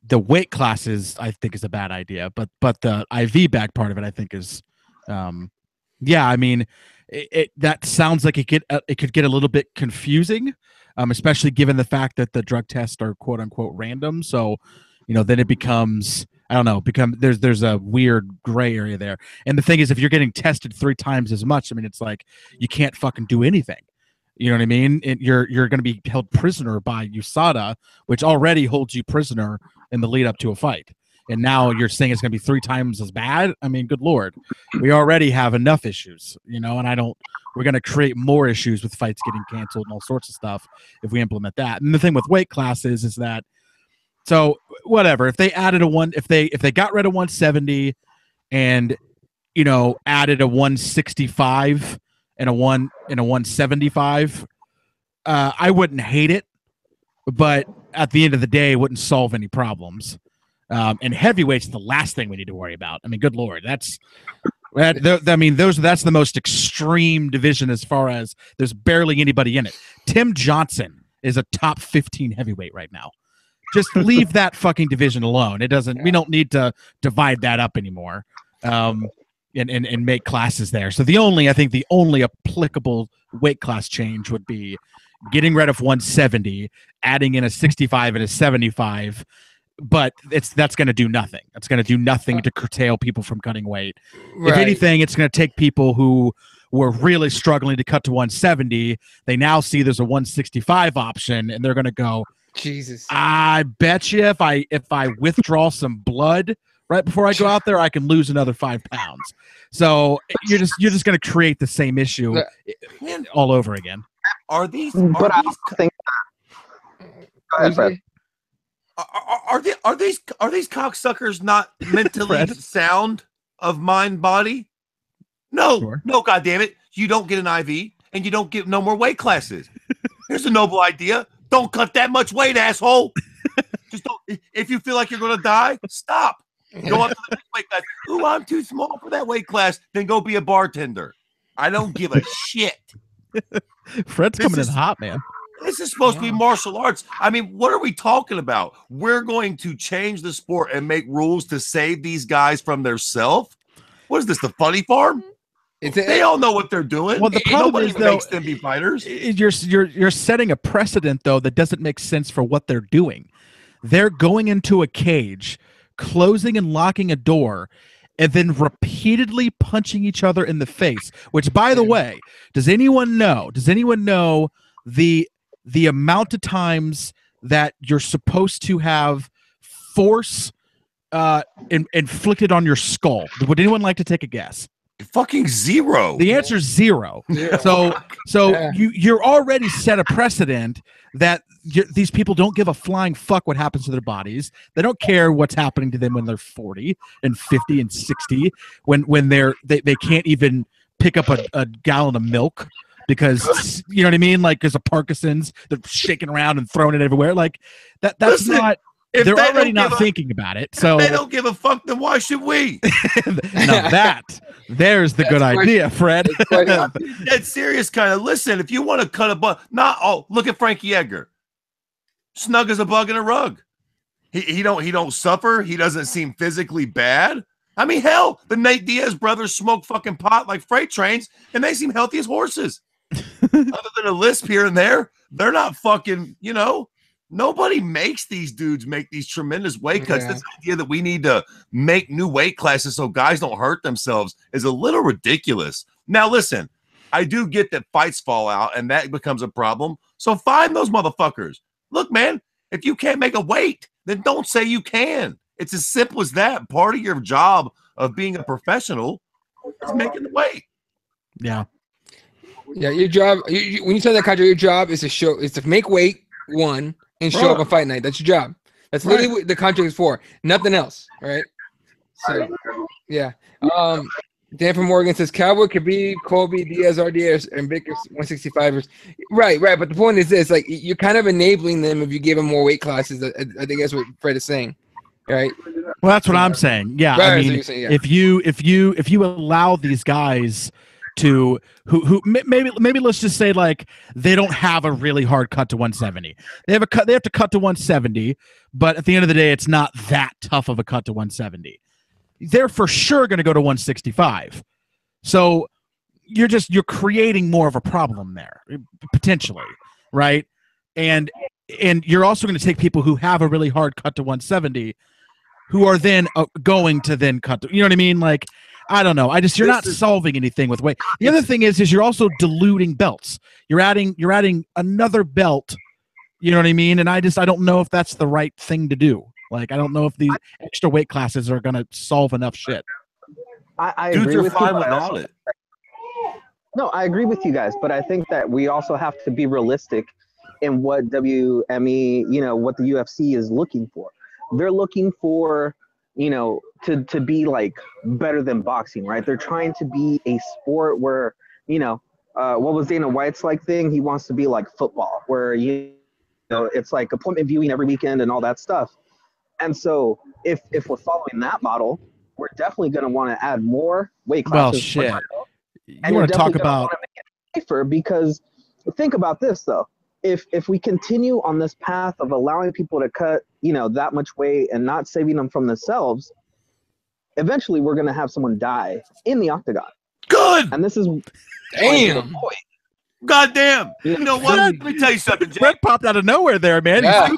The weight classes, I think, is a bad idea, but the IV bag part of it, I think, is, yeah. I mean, that sounds like it could get a little bit confusing, especially given the fact that the drug tests are quote unquote random. So, then it becomes, I don't know, there's a weird gray area there. And the thing is, if you're getting tested 3 times as much, I mean, it's like you can't fucking do anything. You know what I mean? You're going to be held prisoner by USADA, which already holds you prisoner in the lead up to a fight. And now you're saying it's going to be 3 times as bad? I mean, good Lord. We already have enough issues, and we're going to create more issues with fights getting canceled and all sorts of stuff if we implement that. And the thing with weight classes is that, so whatever, if they added if they got rid of 170 and, added a 165 and a 175, I wouldn't hate it, but at the end of the day, it wouldn't solve any problems. And heavyweight's the last thing we need to worry about. I mean, good Lord, that's the most extreme division as far as there's barely anybody in it. Tim Johnson is a top 15 heavyweight right now. Just leave that fucking division alone. We don't need to divide that up anymore. And make classes there. So the only applicable weight class change would be getting rid of 170, adding in a 65 and a 75. But that's going to do nothing. That's going to do nothing to curtail people from cutting weight. Right. If anything, it's going to take people who were really struggling to cut to 170. They now see there's a 165 option, and they're going to go, Jesus. I bet you if I withdraw some blood right before I go out there, I can lose another 5 pounds. So you're just going to create the same issue all over again. Are these cocksuckers not mentally sound of mind, body? No, Sure. no, goddamn it! You don't get an IV, and you don't get no more weight classes. Here's a noble idea: don't cut that much weight, asshole. Just don't. If you feel like you're gonna die, stop. Go up to the next weight class. Ooh, I'm too small for that weight class. Then go be a bartender. I don't give a shit. Fred's coming in hot, man. This is supposed to be martial arts. I mean, what are we talking about? We're going to change the sport and make rules to save these guys from themselves? What is this, the funny farm? They all know what they're doing. Well, the problem is, though, makes them be fighters. You're setting a precedent, though, that doesn't make sense for what they're doing. They're going into a cage, closing and locking a door, and then repeatedly punching each other in the face. Which, by the way, does anyone know the amount of times that you're supposed to have force inflicted on your skull? Would anyone like to take a guess? Fucking zero. The answer is zero. So you're already set a precedent that these people don't give a flying fuck what happens to their bodies. They don't care what's happening to them when they're 40 and 50 and 60, when they can't even pick up a gallon of milk because you know what I mean? Like because of Parkinson's, they're shaking around and throwing it everywhere. Like that's Listen, not. They're already not thinking about it. So if they don't give a fuck, then why should we? Now there's the good idea, Fred. That's serious kind of. Listen, if you want to cut a bug, look at Frankie Edgar. Snug as a bug in a rug. He don't suffer. He doesn't seem physically bad. I mean, hell, the Nate Diaz brothers smoke fucking pot like freight trains, and they seem healthy as horses. Other than a lisp here and there, they're not fucking, nobody makes these dudes make these tremendous weight cuts. This idea that we need to make new weight classes so guys don't hurt themselves is a little ridiculous. Now, listen, I do get that fights fall out and that becomes a problem. So find those motherfuckers. Look, man, if you can't make a weight, then don't say you can. It's as simple as that. Part of your job of being a professional is making the weight. Yeah. Yeah, your job, when you sign that contract, your job is to make weight, one, and show up on fight night. That's your job. That's literally what the contract is for. Nothing else, right? So, yeah. Dan from Morgan says Cowboy, Khabib, Colby, Diaz, RDS, and Baker 165ers. Right. But the point is this: like you're kind of enabling them if you give them more weight classes. I think that's what Fred is saying, right? Well, that's what I'm saying. Yeah, right, I mean, if you allow these guys to who maybe let's just say like they don't have a really hard cut to 170. They have to cut to 170, but at the end of the day, it's not that tough of a cut to 170. They're for sure going to go to 165. So you're creating more of a problem there potentially, right? And you're also going to take people who have a really hard cut to 170, who are then going to then cut to, you know what I mean? Like, I don't know. You're not solving anything with weight. The other thing is you're also diluting belts. You're adding another belt. You know what I mean? And I don't know if that's the right thing to do. Like, I don't know if these extra weight classes are going to solve enough shit. I agree with you. Without it. No, I agree with you guys, but I think that we also have to be realistic in what WME, what the UFC is looking for. They're looking for, to be like better than boxing, right? They're trying to be a sport where, what was Dana White's like thing? He wants to be like football, where it's like appointment viewing every weekend and all that stuff. And so if we're following that model, we're definitely going to want to add more weight classes. Well, shit. You want to talk about safer, because think about this though. If we continue on this path of allowing people to cut, that much weight and not saving them from themselves, eventually we're going to have someone die in the octagon. Good. And this is damn. Goddamn. You know what? Let me tell you something, Jake. Fred popped out of nowhere there, man. Yeah.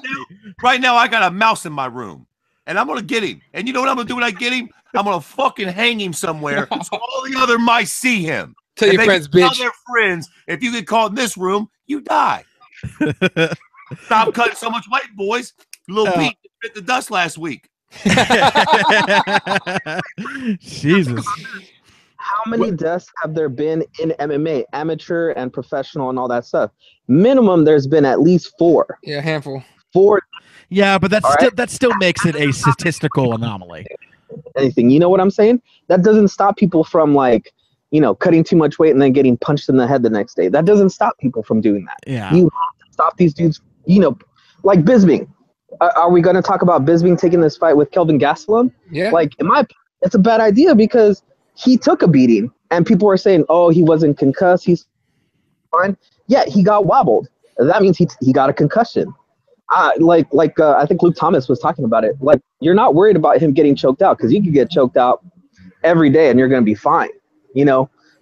Right now, I got a mouse in my room, and I'm going to get him. And you know what I'm going to do when I get him? I'm going to fucking hang him somewhere so all the other mice see him. Tell your friends, bitch. Tell their friends, if you get caught in this room, you die. Stop cutting so much weight, boys. Little Pete bit the dust last week. Jesus. How many deaths have there been in MMA, amateur and professional and all that stuff? Minimum, there's been at least 4. Yeah, a handful. 4. Yeah, but All right. that still makes it a statistical anomaly. Anything, you know what I'm saying? That doesn't stop people from like, cutting too much weight and then getting punched in the head the next day. That doesn't stop people from doing that. Yeah. You have to stop these dudes, like Bisping. Are we going to talk about Bisping taking this fight with Kelvin Gastelum? Yeah. Like, in my opinion, it's a bad idea because he took a beating and people are saying, oh, he wasn't concussed. He's fine. Yeah, he got wobbled. That means he got a concussion. I think Luke Thomas was talking about it. Like, you're not worried about him getting choked out because you could get choked out every day and you're going to be fine.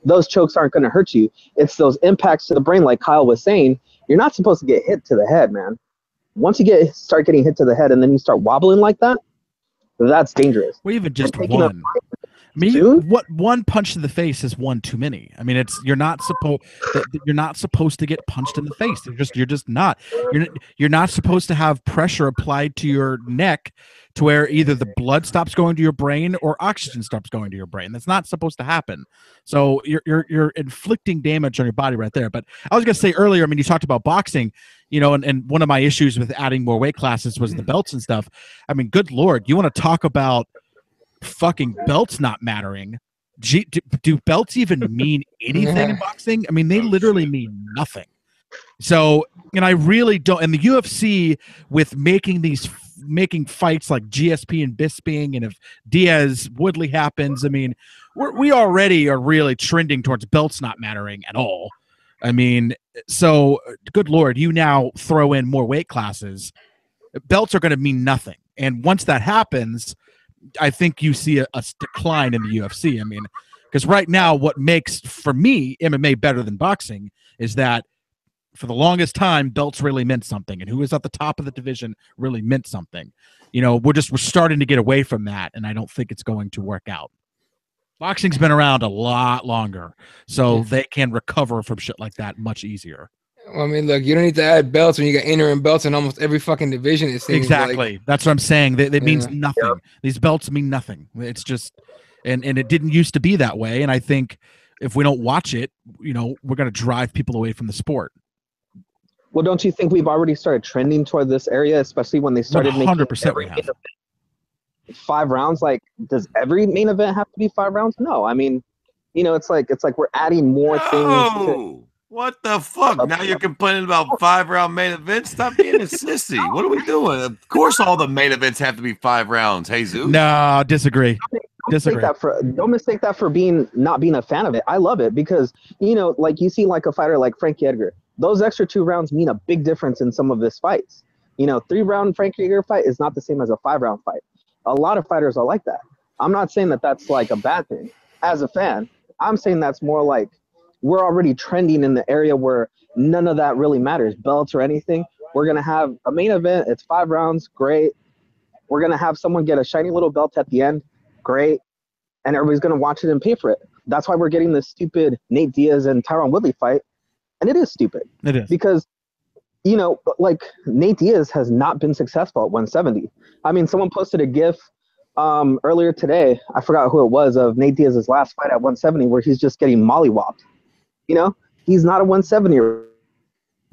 Those chokes aren't going to hurt you. It's those impacts to the brain, like Kyle was saying. You're not supposed to get hit to the head, man. Once you start getting hit to the head and then you start wobbling like that, that's dangerous. Or even just one. What one punch to the face is one too many. I mean, you're not supposed to get punched in the face. You're just not. You're not supposed to have pressure applied to your neck to where either the blood stops going to your brain or oxygen stops going to your brain. That's not supposed to happen. So you're inflicting damage on your body right there. But I was gonna say earlier, I mean, you talked about boxing, and one of my issues with adding more weight classes was the belts and stuff. I mean, good Lord, you want to talk about fucking belts not mattering? Do belts even mean anything in boxing? I mean, they literally mean nothing. So, and I really don't. And the UFC with making fights like GSP and Bisping, and if Diaz Woodley happens, I mean, we already are really trending towards belts not mattering at all. I mean, so good Lord, you now throw in more weight classes. Belts are going to mean nothing. And once that happens, I think you see a decline in the UFC. I mean, because right now what makes, for me, MMA better than boxing is that for the longest time, belts really meant something. And who was at the top of the division really meant something. We're starting to get away from that, and I don't think it's going to work out. Boxing's been around a lot longer, so they can recover from shit like that much easier. Well, I mean, look, you don't need to add belts when you got interim belts in almost every fucking division. It seems exactly. That's what I'm saying. It means nothing. Yep. These belts mean nothing. It's just, and it didn't used to be that way. And I think if we don't watch it, we're going to drive people away from the sport. Well, don't you think we've already started trending toward this area, especially when they started 100% we have. 5 rounds? Like, does every main event have to be 5 rounds? No. I mean, it's like we're adding more things. What the fuck? Now you're complaining about 5-round main events? Stop being a sissy. What are we doing? Of course all the main events have to be 5 rounds. Jesus. No, disagree. Don't mistake that for not being a fan of it. I love it because, like you see like a fighter like Frankie Edgar. Those extra 2 rounds mean a big difference in some of his fights. 3-round Frankie Edgar fight is not the same as a 5-round fight. A lot of fighters are like that. I'm not saying that that's like a bad thing. As a fan, I'm saying that's more like we're already trending in the area where none of that really matters, belts or anything. We're going to have a main event. It's 5 rounds. Great. We're going to have someone get a shiny little belt at the end. Great. And everybody's going to watch it and pay for it. That's why we're getting this stupid Nate Diaz and Tyron Woodley fight. And it is stupid. It is. Because, like Nate Diaz has not been successful at 170. I mean, someone posted a GIF earlier today. I forgot who it was, of Nate Diaz's last fight at 170 where he's just getting mollywopped. He's not a 170.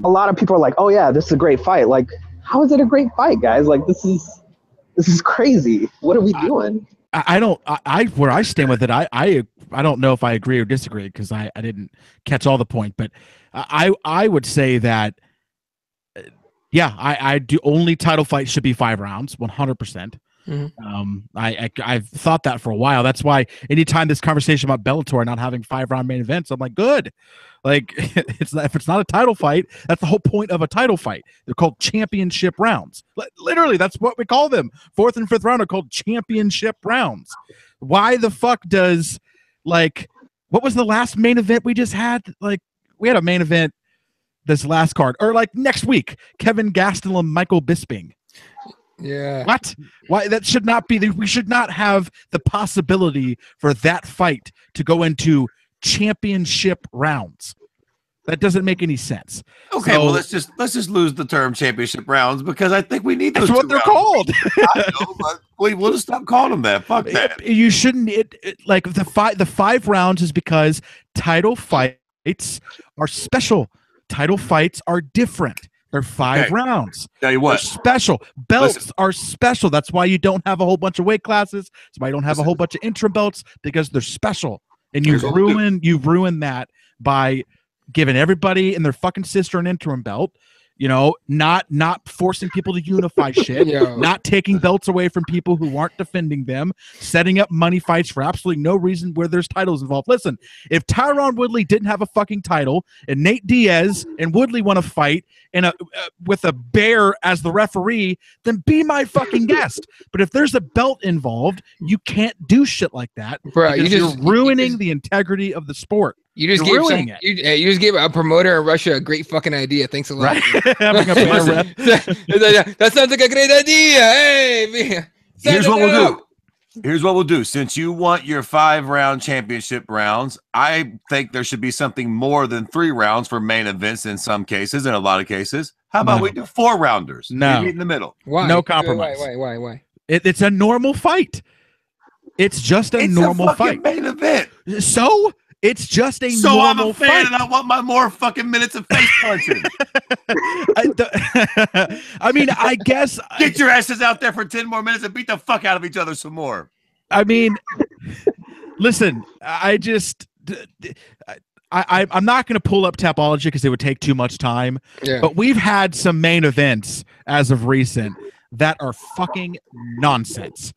A lot of people are like, oh yeah, this is a great fight. Like, how is it a great fight, guys? Like, this is crazy. What are we doing? Where I stand with it, I don't know if I agree or disagree because I didn't catch all the point, but I would say that, I do. Only title fight should be 5 rounds, 100%. I've thought that for a while. That's why anytime this conversation about Bellator not having 5-round main events, I'm like, good. Like, if it's not a title fight, that's the whole point of a title fight. They're called championship rounds. Literally, that's what we call them. 4th and 5th round are called championship rounds. Why the fuck does, like, what was the last main event we just had? Like, we had a main event this last card, or like next week, Kevin Gastelum, Michael Bisping. Yeah. What? Why? That should not be. We should not have the possibility for that fight to go into championship rounds. That doesn't make any sense. Okay, well let's just lose the term championship rounds because I think we need those. That's what they're called. I know, but we'll just stop calling them that. Fuck that. You shouldn't. Like the 5 rounds is because title fights are special. Title fights are different. They're 5 rounds. Tell you what, they're special. Belts are special. That's why you don't have a whole bunch of weight classes. That's why you don't have a whole bunch of interim belts, because they're special. And you've ruined that by giving everybody and their fucking sister an interim belt. You know, not forcing people to unify shit, not taking belts away from people who aren't defending them, setting up money fights for absolutely no reason where there's titles involved. Listen, if Tyron Woodley didn't have a fucking title and Nate Diaz and Woodley want to fight and with a bear as the referee, then be my fucking guest. But if there's a belt involved, you can't do shit like that. Bro, you're ruining the integrity of the sport. You just gave a promoter in Russia a great fucking idea. Thanks a lot. Right? That sounds like a great idea. Hey, here's what we'll do. Here's what we'll do. Since you want your 5-round championship rounds, I think there should be something more than 3 rounds for main events in some cases, in a lot of cases. How about we do 4-rounders? No. Meet in the middle. Why? No compromise. Why? It's a normal fight. It's just a normal fight. Main event. So it's just a normal I'm a fan fight. and I want my more fucking minutes of face punching. I mean, I guess get your asses out there for 10 more minutes and beat the fuck out of each other some more. I mean, listen, I'm not going to pull up Tapology because it would take too much time. Yeah. But we've had some main events as of recent that are fucking nonsense.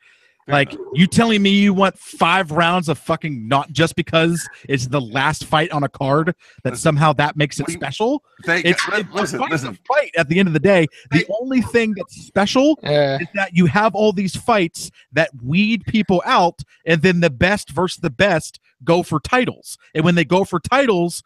Like, you telling me you want 5 rounds of fucking not just because it's the last fight on a card that somehow that makes it special? Listen. Fight at the end of the day. The only thing that's special is that you have all these fights that weed people out, and then the best versus the best go for titles. And when they go for titles,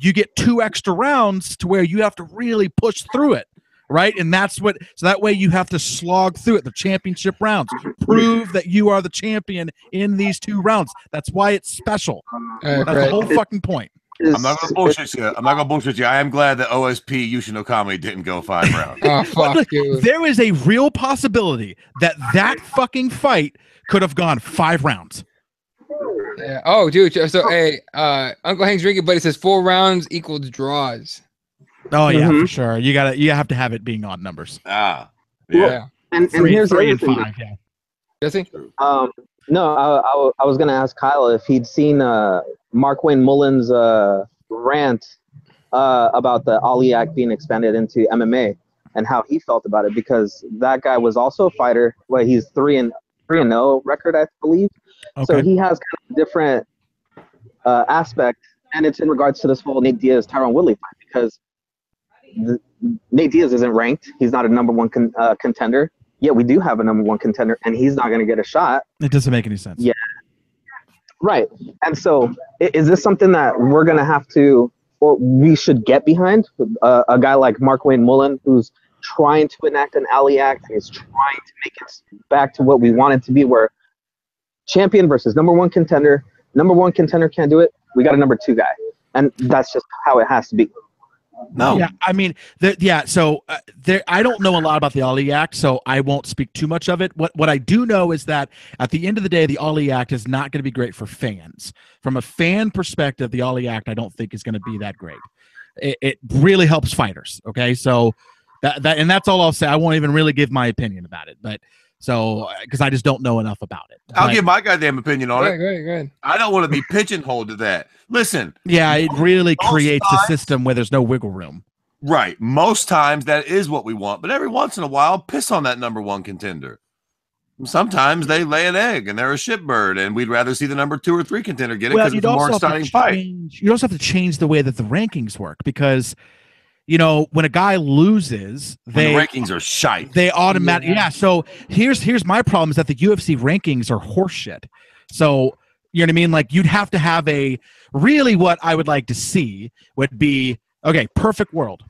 you get 2 extra rounds to where you have to really push through it. Right. And so that way you have to slog through it. The championship rounds prove that you are the champion in these 2 rounds. That's why it's special. That's the whole fucking point. I'm not gonna bullshit you. I am glad that OSP Yushin Okami didn't go 5 rounds. Oh fuck, dude. There is a real possibility that fucking fight could have gone 5 rounds. Yeah. Oh, dude. So hey, Uncle Hank's drinking, but it says 4 rounds equals draws. Oh yeah, for sure. You have to have it being odd numbers. Yeah. And here's 3 and the 5. Yeah. Does he? No, I was gonna ask Kyle if he'd seen Mark Wayne Mullen's rant about the Ali Act being expanded into MMA and how he felt about it, because that guy was also a fighter. Well, he's 3-0 record, I believe. Okay. So he has kind of a different aspect, and it's in regards to this whole Nate Diaz Tyron Woodley fight, because Nate Diaz isn't ranked. He's not a number 1 contender. Yet we do have a number 1 contender, and he's not going to get a shot. It doesn't make any sense. Yeah. Right. And so is this something that we're going to have to, or we should get behind? A guy like Mark Wayne Mullen, who's trying to enact an Ali Act, and is trying to make it back to what we want it to be, where champion versus number 1 contender. Number 1 contender can't do it. We got a number 2 guy. And that's just how it has to be. No. Yeah, I mean, so I don't know a lot about the Ali Act, so I won't speak too much of it. What I do know is that at the end of the day, the Ali Act is not going to be great for fans. From a fan perspective, the Ali Act I don't think is going to be that great. It really helps fighters. Okay, so and that's all I'll say. I won't even really give my opinion about it, but. So, because I just don't know enough about it. I'll give my goddamn opinion on it. Go ahead. I don't want to be pigeonholed to that. Listen. Yeah, it really creates a system where there's no wiggle room. Right. Most times that is what we want, but every once in a while, piss on that number 1 contender. Sometimes they lay an egg and they're a shitbird, and we'd rather see the number 2 or 3 contender get it because it's a more exciting fight. You also have to change the way that the rankings work, because when a guy loses, the rankings are shite. They automatically, So here's my problem is that the UFC rankings are horseshit. So you know what I mean? Like, you'd have to have really what I would like to see would be, okay, perfect world.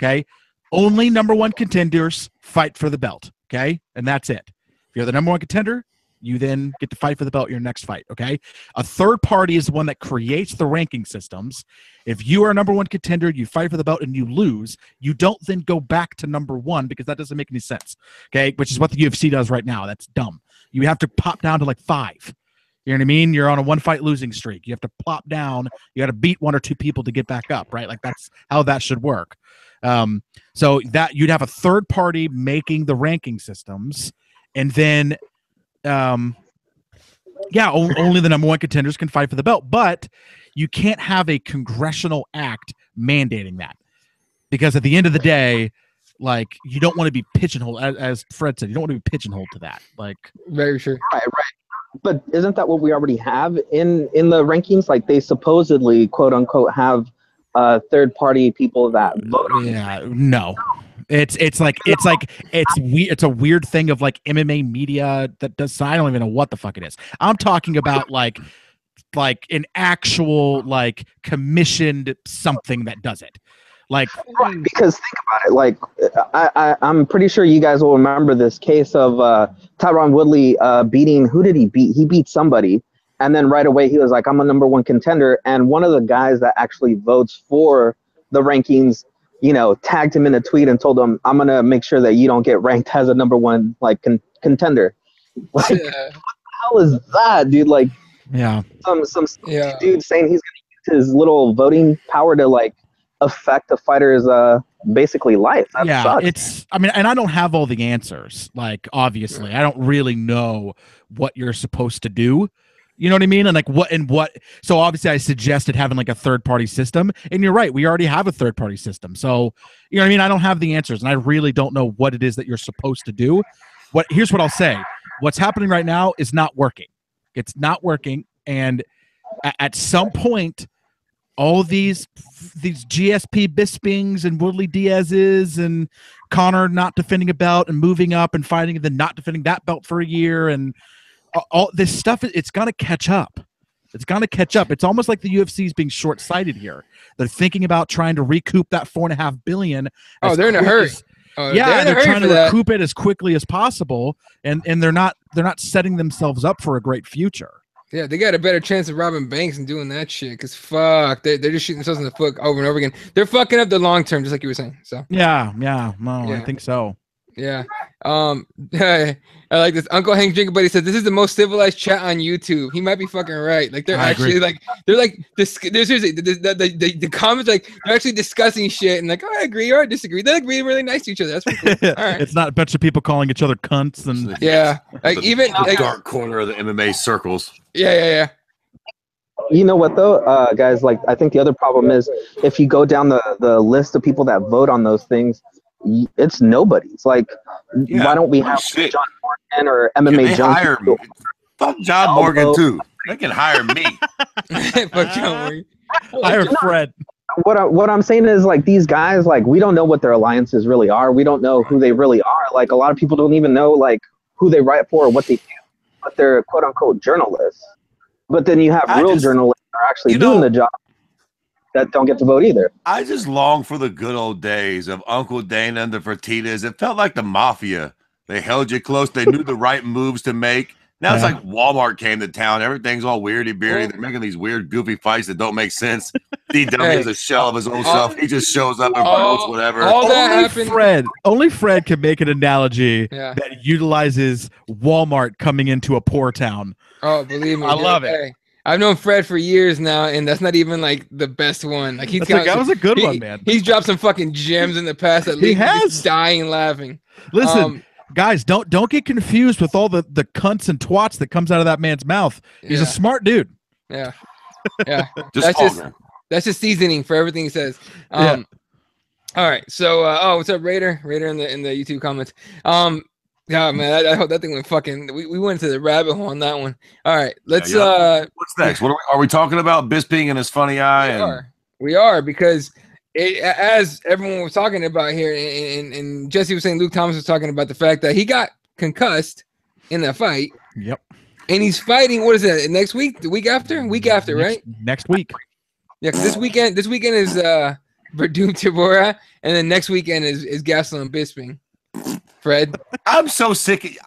Okay, only number 1 contenders fight for the belt. Okay, and that's it. If you're the number 1 contender, You then get to fight for the belt your next fight, okay? A third party is the one that creates the ranking systems. If you are a number one contender, you fight for the belt and you lose, you don't then go back to number one because that doesn't make any sense, okay? Which is what the UFC does right now. That's dumb. You have to pop down to like 5. You know what I mean? You're on a 1-fight losing streak. You have to plop down. You got to beat 1 or 2 people to get back up, right? Like that's how that should work. So that you'd have a third party making the ranking systems, and then only the number one contenders can fight for the belt, but you can't have a congressional act mandating that, because at the end of the day, like, you don't want to be pigeonholed, as Fred said, you don't want to be pigeonholed to that. Like, very sure. Right. But isn't that what we already have in the rankings? Like, they supposedly, quote unquote, have third party people that vote on. Yeah, no. It's a weird thing of like MMA media that does. I don't even know what the fuck it is. I'm talking about like an actual like commissioned something that does it. Like, right, because think about it. Like, I'm pretty sure you guys will remember this case of Tyron Woodley beating. Who did he beat? He beat somebody, and then right away he was like, "I'm a number one contender." And one of the guys that actually votes for the rankings, you know, tagged him in a tweet and told him, "I'm gonna make sure that you don't get ranked as a number one like contender." Like, what the hell is that, dude? Like, yeah, some dude saying he's gonna use his little voting power to like affect a fighter's basically life. That sucks. I mean, and I don't have all the answers. Like, obviously, I don't really know what you're supposed to do. You know what I mean? And like what. So obviously, I suggested having like a third party system. And you're right, we already have a third party system. So you know what I mean? I don't have the answers, and I really don't know what it is that you're supposed to do. Here's what I'll say: what's happening right now is not working. It's not working, and at some point, all these GSP Bispings and Woodley Diaz's and Conor not defending a belt and moving up and fighting and then not defending that belt for a year and all this stuff, it's going to catch up. It's going to catch up. It's almost like the UFC is being short-sighted here. They're thinking about trying to recoup that $4.5 billion. Oh, they're in a hurry. They're trying to recoup it as quickly as possible, and they're not setting themselves up for a great future. Yeah, they got a better chance of robbing banks and doing that shit. Because fuck, they're just shooting themselves in the foot over and over again. They're fucking up the long term, just like you were saying. So I think so. Yeah. I like this. Uncle Hank Drinker Buddy said this is the most civilized chat on YouTube. He might be fucking right. Like, they're actually like, they're seriously the comments, like, they're actually discussing shit and like, oh, I agree or I disagree. They're like really nice to each other. That's pretty cool. All right. It's not a bunch of people calling each other cunts and like even the dark corner of the MMA circles. Yeah. You know what though, guys? Like, I think the other problem is if you go down the list of people that vote on those things, it's nobody. It's like, why don't we have John Morgan or MMA Junkie? Fuck John Morgan too. They can hire me. Fuck John Morgan. Hire Fred. What I'm saying is, like, these guys, like, we don't know what their alliances really are. We don't know who they really are. Like, a lot of people don't even know like who they write for or what they do, but they're quote unquote journalists. But then you have real journalists that are actually doing the job that don't get to vote either. I just long for the good old days of Uncle Dana and the Fertitas. It felt like the mafia. They held you close. They knew the right moves to make. Now it's like Walmart came to town. Everything's all weirdy-beardy. They're making these weird, goofy fights that don't make sense. DW is a shell of his own self. He just shows up and promotes whatever. Only Fred can make an analogy that utilizes Walmart coming into a poor town. Oh, believe me. I love it. I've known Fred for years now, and that's not even like the best one. Like, that was a good one, man. He's dropped some fucking gems in the past that leave me just dying laughing. Listen, guys, don't get confused with all the cunts and twats that comes out of that man's mouth. He's a smart dude. Yeah. That's just seasoning for everything he says. All right. So, what's up, Raider? Raider in the YouTube comments. Yeah, man, I hope that thing went fucking. We went to the rabbit hole on that one. All right, let's. What's next? What are we talking about? Bisping and his funny eye. We are because as everyone was talking about here, and Jesse was saying, Luke Thomas was talking about the fact that he got concussed in that fight. Yep. And he's fighting. What is that? Next week? The week after? Week after, right? Next week. Yeah, because this weekend is Verdum Tibora, and then next weekend is Gastelum Bisping. Fred, I'm so sick.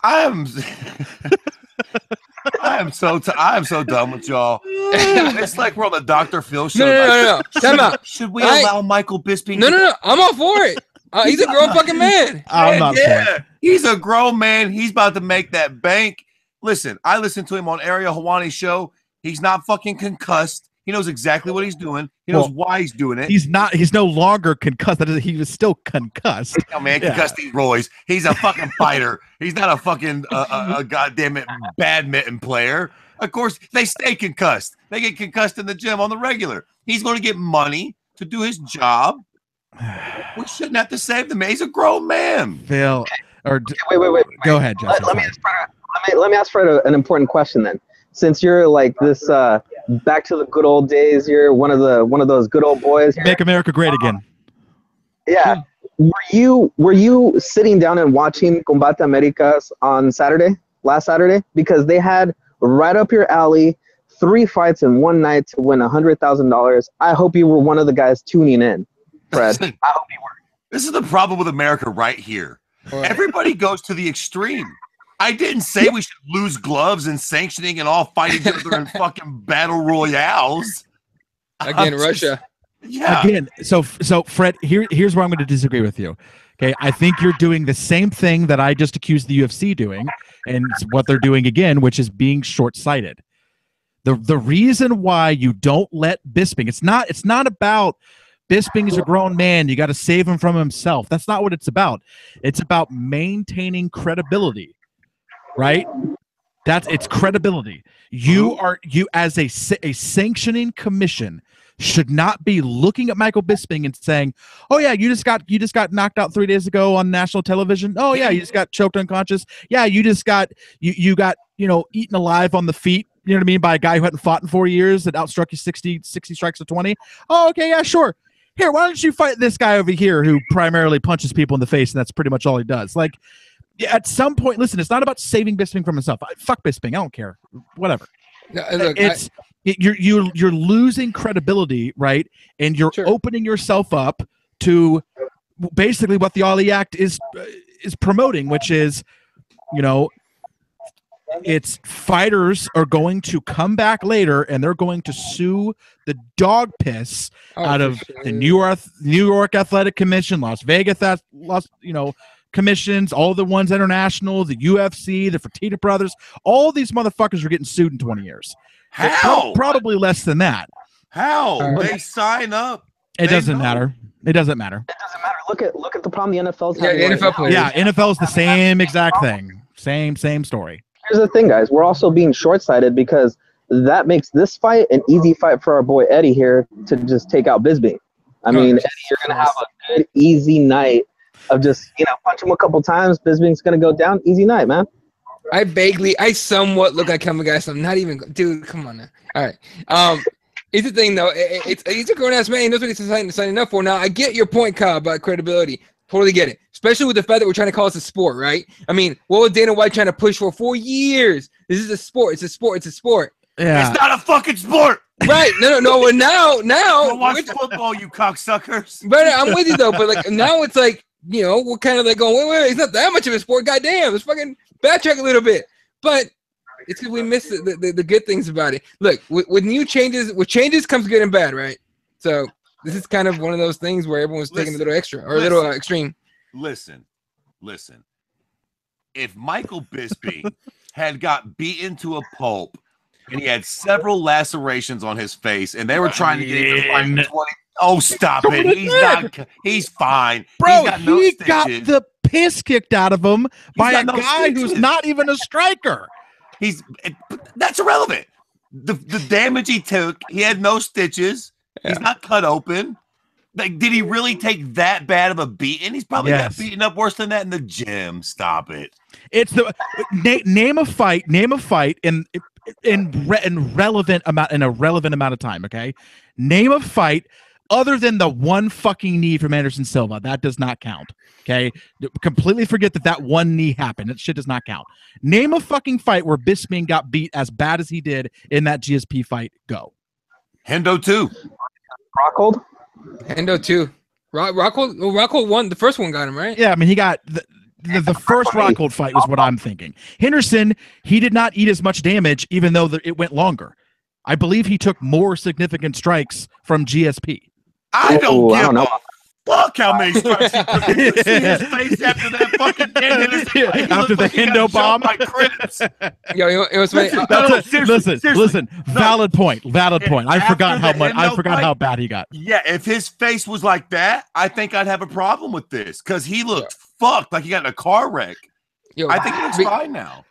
I am so done with y'all. It's like we're on the Dr. Phil show. No. Time out. Should we allow Michael Bisping? No. I'm all for it. He's a grown fucking man. I'm not for it. He's a grown man. He's about to make that bank. Listen, I listened to him on Ariel Helwani's show. He's not fucking concussed. He knows exactly what he's doing. He knows why he's doing it. He's no longer concussed. He was still concussed. Oh, man, concussed these Roys. He's a fucking fighter. He's not a fucking a goddamn it badminton player. Of course, they stay concussed. They get concussed in the gym on the regular. He's going to get money to do his job. We shouldn't have to save the man. He's a grown man. Phil, wait. Go ahead, Justin. Let me ask Fred an important question then. Since you're like this, back to the good old days. You're one of those good old boys. Make America great again. Yeah. Were you sitting down and watching Combate Americas on last Saturday? Because they had right up your alley 3 fights in one night to win $100,000. I hope you were one of the guys tuning in, Fred. I hope you were. This is the problem with America right here. Everybody goes to the extreme. I didn't say we should lose gloves and sanctioning and all fight each other in fucking battle royales. Again, Russia. Yeah. Again, so Fred, here's where I'm going to disagree with you. Okay, I think you're doing the same thing that I just accused the UFC doing, and it's what they're doing again, which is being short-sighted. The reason why you don't let Bisping, it's not about Bisping is a grown man. You got to save him from himself. That's not what it's about. It's about maintaining credibility. Right? It's credibility. You as a sanctioning commission should not be looking at Michael Bisping and saying, "Oh yeah, you just got knocked out 3 days ago on national television. Oh yeah, you just got choked unconscious. Yeah, you just got you got eaten alive on the feet. You know what I mean, by a guy who hadn't fought in 4 years that outstruck you 60 strikes to 20. Oh, okay, yeah, sure. Here, why don't you fight this guy over here who primarily punches people in the face, and that's pretty much all he does. Like, at some point, listen, it's not about saving Bisping from himself. Fuck Bisping, I don't care. Whatever. No, look, you're losing credibility, right? And you're opening yourself up to basically what the Ali Act is promoting, which is, it's fighters are going to come back later and they're going to sue the dog piss out of the New York Athletic Commission, Las Vegas, commissions, all the ones international, the UFC, the Fertitta brothers, all these motherfuckers are getting sued in 20 years. How? Probably less than that. How? They sign up. It doesn't matter. It doesn't matter. It doesn't matter. Look at the problem the NFL's having. Yeah, NFL players. Yeah, NFL's the same exact thing. Same story. Here's the thing, guys. We're also being short-sighted because that makes this fight an easy fight for our boy Eddie here to just take out Bisping. I mean, Eddie, you're going to have a good, easy night of just, punch him a couple times. Bisping's going to go down. Easy night, man. I somewhat look like I'm a guy, so I'm not even, dude, come on now. All right. It's the thing, though. He's a grown-ass man. He knows what he's signing up for. Now, I get your point, Kyle, about credibility. Totally get it. Especially with the fact that we're trying to call this a sport, right? I mean, what was Dana White trying to push for years? This is a sport. It's a sport. It's a sport. Yeah. It's not a fucking sport. Right. No. Well, now. Watch football, you cocksuckers. But I'm with you, though. But, like, now it's like, we're kind of like going, wait, it's not that much of a sport. Goddamn. Let's fucking backtrack a little bit. But it's because we miss the good things about it. Look, with changes comes good and bad, right? So this is kind of one of those things where everyone's taking a little extra or a little extreme. Listen. If Michael Bisping had got beaten to a pulp and he had several lacerations on his face and they were trying to get him to fight 20. Oh, stop it. He's fine. Bro, he got the piss kicked out of him by a guy who's not even a striker. That's irrelevant. The damage he took, he had no stitches. He's not cut open. Like, did he really take that bad of a beating? He's probably got beaten up worse than that in the gym. Stop it. It's the name a fight in a relevant amount of time. Okay, name a fight other than the one fucking knee from Anderson Silva. That does not count. Okay, completely forget that one knee happened. That shit does not count. Name a fucking fight where Bisping got beat as bad as he did in that GSP fight. Go. Hendo 2. Rockhold? Hendo 2. Rockhold won. The first one got him, right? Yeah, I mean, he got the first Rockhold fight was what I'm thinking. Henderson, he did not eat as much damage, even though it went longer. I believe he took more significant strikes from GSP. I don't know. Fuck how many strikes he took. Did you see his face after that fucking after the Hendo bomb? Like crits. Yo, it was funny. Listen. Valid point. I forgot how bad he got. Yeah, if his face was like that, I think I'd have a problem with this because he looked fucked, like he got in a car wreck. Yo, I think he looks fine now.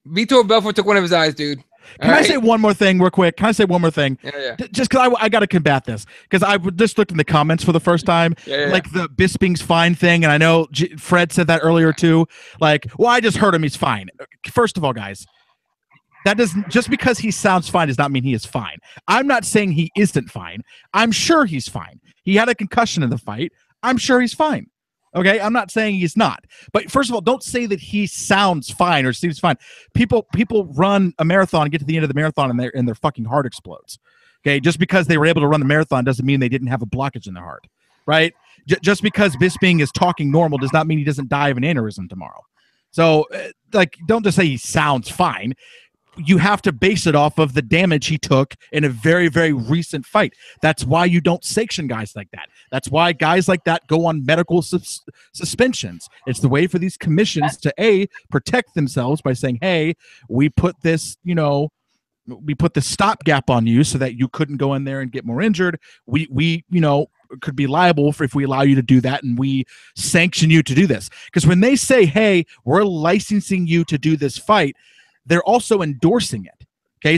Vitor Belfort took one of his eyes, dude. Can I say one more thing real quick? Yeah. Just because I got to combat this. Because I just looked in the comments for the first time. Like the Bisping's fine thing. And I know Fred said that earlier too. Like, well, I just heard him. He's fine. First of all, guys, that doesn't, just because he sounds fine does not mean he is fine. I'm not saying he isn't fine. I'm sure he's fine. He had a concussion in the fight. I'm sure he's fine. Okay, I'm not saying he's not. But first of all, don't say that he sounds fine or seems fine. People run a marathon and get to the end of the marathon and their fucking heart explodes. Okay, just because they were able to run the marathon doesn't mean they didn't have a blockage in their heart, right? Just because Bisping is talking normal does not mean he doesn't die of an aneurysm tomorrow. So, don't just say he sounds fine. You have to base it off of the damage he took in a very, very recent fight. That's why you don't sanction guys like that. That's why guys like that go on medical suspensions. It's the way for these commissions to protect themselves by saying, hey, we put this, we put the stopgap on you so that you couldn't go in there and get more injured. We could be liable for if we allow you to do that, and we sanction you to do this. Because when they say, hey, we're licensing you to do this fight, they're also endorsing it. Okay,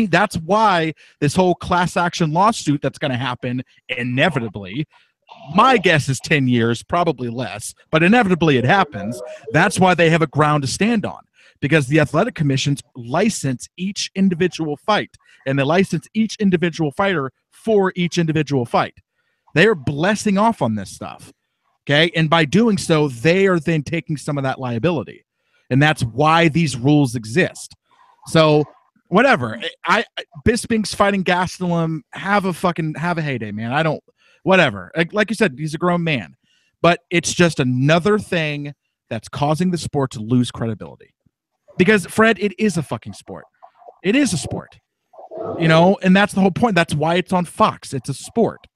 that's why this whole class action lawsuit that's going to happen inevitably, my guess is 10 years, probably less, but inevitably it happens. That's why they have a ground to stand on, because the athletic commissions license each individual fight, and they license each individual fighter for each individual fight. They are blessing off on this stuff. Okay, and by doing so, they are then taking some of that liability. And that's why these rules exist. So, whatever. Bisping's fighting Gastelum. Have a heyday, man. Whatever. Like you said, he's a grown man. But it's just another thing that's causing the sport to lose credibility. Because, Fred, it is a fucking sport. It is a sport. And that's the whole point. That's why it's on Fox. It's a sport.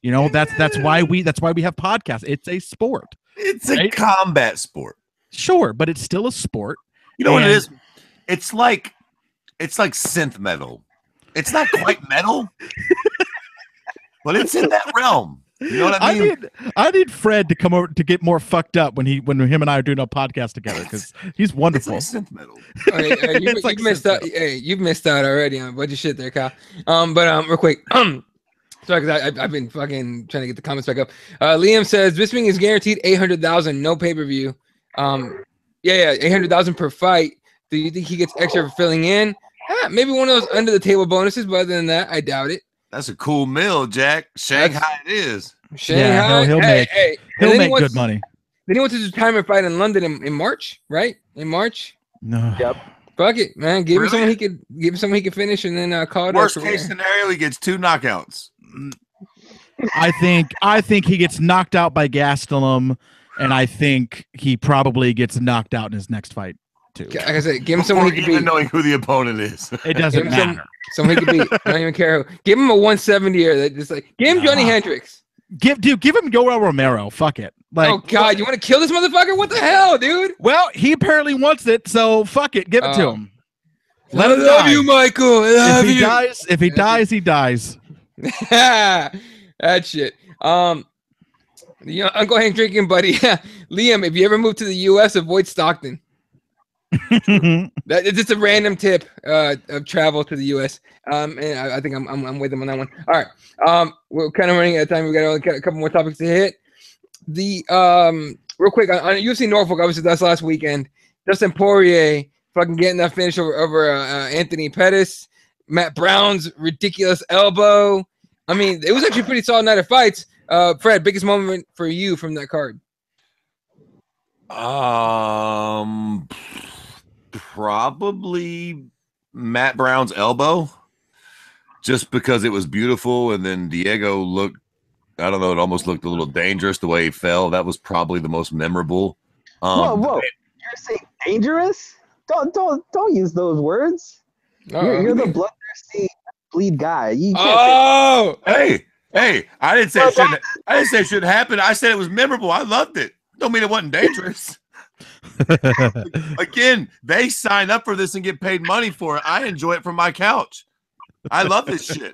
That's why we have podcasts. It's a sport. It's a combat sport. Sure, but it's still a sport. You know what it is? It's like synth metal. It's not quite metal, but it's in that realm. You know what I mean? I need Fred to come over to get more fucked up when him and I are doing a podcast together, because he's wonderful. It's like synth metal. You've missed out. Hey, you've missed out already on a bunch of shit there, Kyle. But real quick. Sorry, because I've been fucking trying to get the comments back up. Liam says Bisping is guaranteed 800,000, no pay-per-view. 800,000 per fight. Do you think he gets extra for filling in? Maybe one of those under the table bonuses, but other than that, I doubt it. That's a cool meal, Jack. Shanghai it is. Shanghai. Yeah, he'll make good money. Then he went to his retirement fight in London in March, right? In March. No. Yep. Fuck it, man. Give him someone he could finish, and then call it. Worst case scenario, he gets 2 knockouts. I think he gets knocked out by Gastelum. And I think he probably gets knocked out in his next fight, too. Like I said, give him someone he can beat. Even knowing who the opponent is. It doesn't matter. Someone he can beat. I don't even care who. Give him a 170 or just give him Johnny Hendricks. Give him Yoel Romero. Fuck it. Oh, God. You want to kill this motherfucker? What the hell, dude? Well, he apparently wants it, so fuck it. Give it to him. Let him love you, Michael. If he dies, he dies. That shit. Uncle Hank drinking, buddy. Liam, if you ever move to the U.S., avoid Stockton. It's just a random tip of travel to the U.S. And I think I'm with him on that one. All right. We're kind of running out of time. We got a couple more topics to hit. The real quick on UFC Norfolk, obviously that's last weekend. Dustin Poirier fucking getting that finish over Anthony Pettis. Matt Brown's ridiculous elbow. I mean, it was actually a pretty solid night of fights. Fred, biggest moment for you from that card? Probably Matt Brown's elbow, just because it was beautiful, and then Diego looked I don't know. It almost looked a little dangerous the way he fell. That was probably the most memorable. Whoa! You're saying dangerous? Don't use those words. You're the bloodthirsty bleed guy. You can't hey! I didn't say it shouldn't. I didn't say it shouldn't happen. I said it was memorable. I loved it. Don't mean it wasn't dangerous. Again, they sign up for this and get paid money for it. I enjoy it from my couch. I love this shit.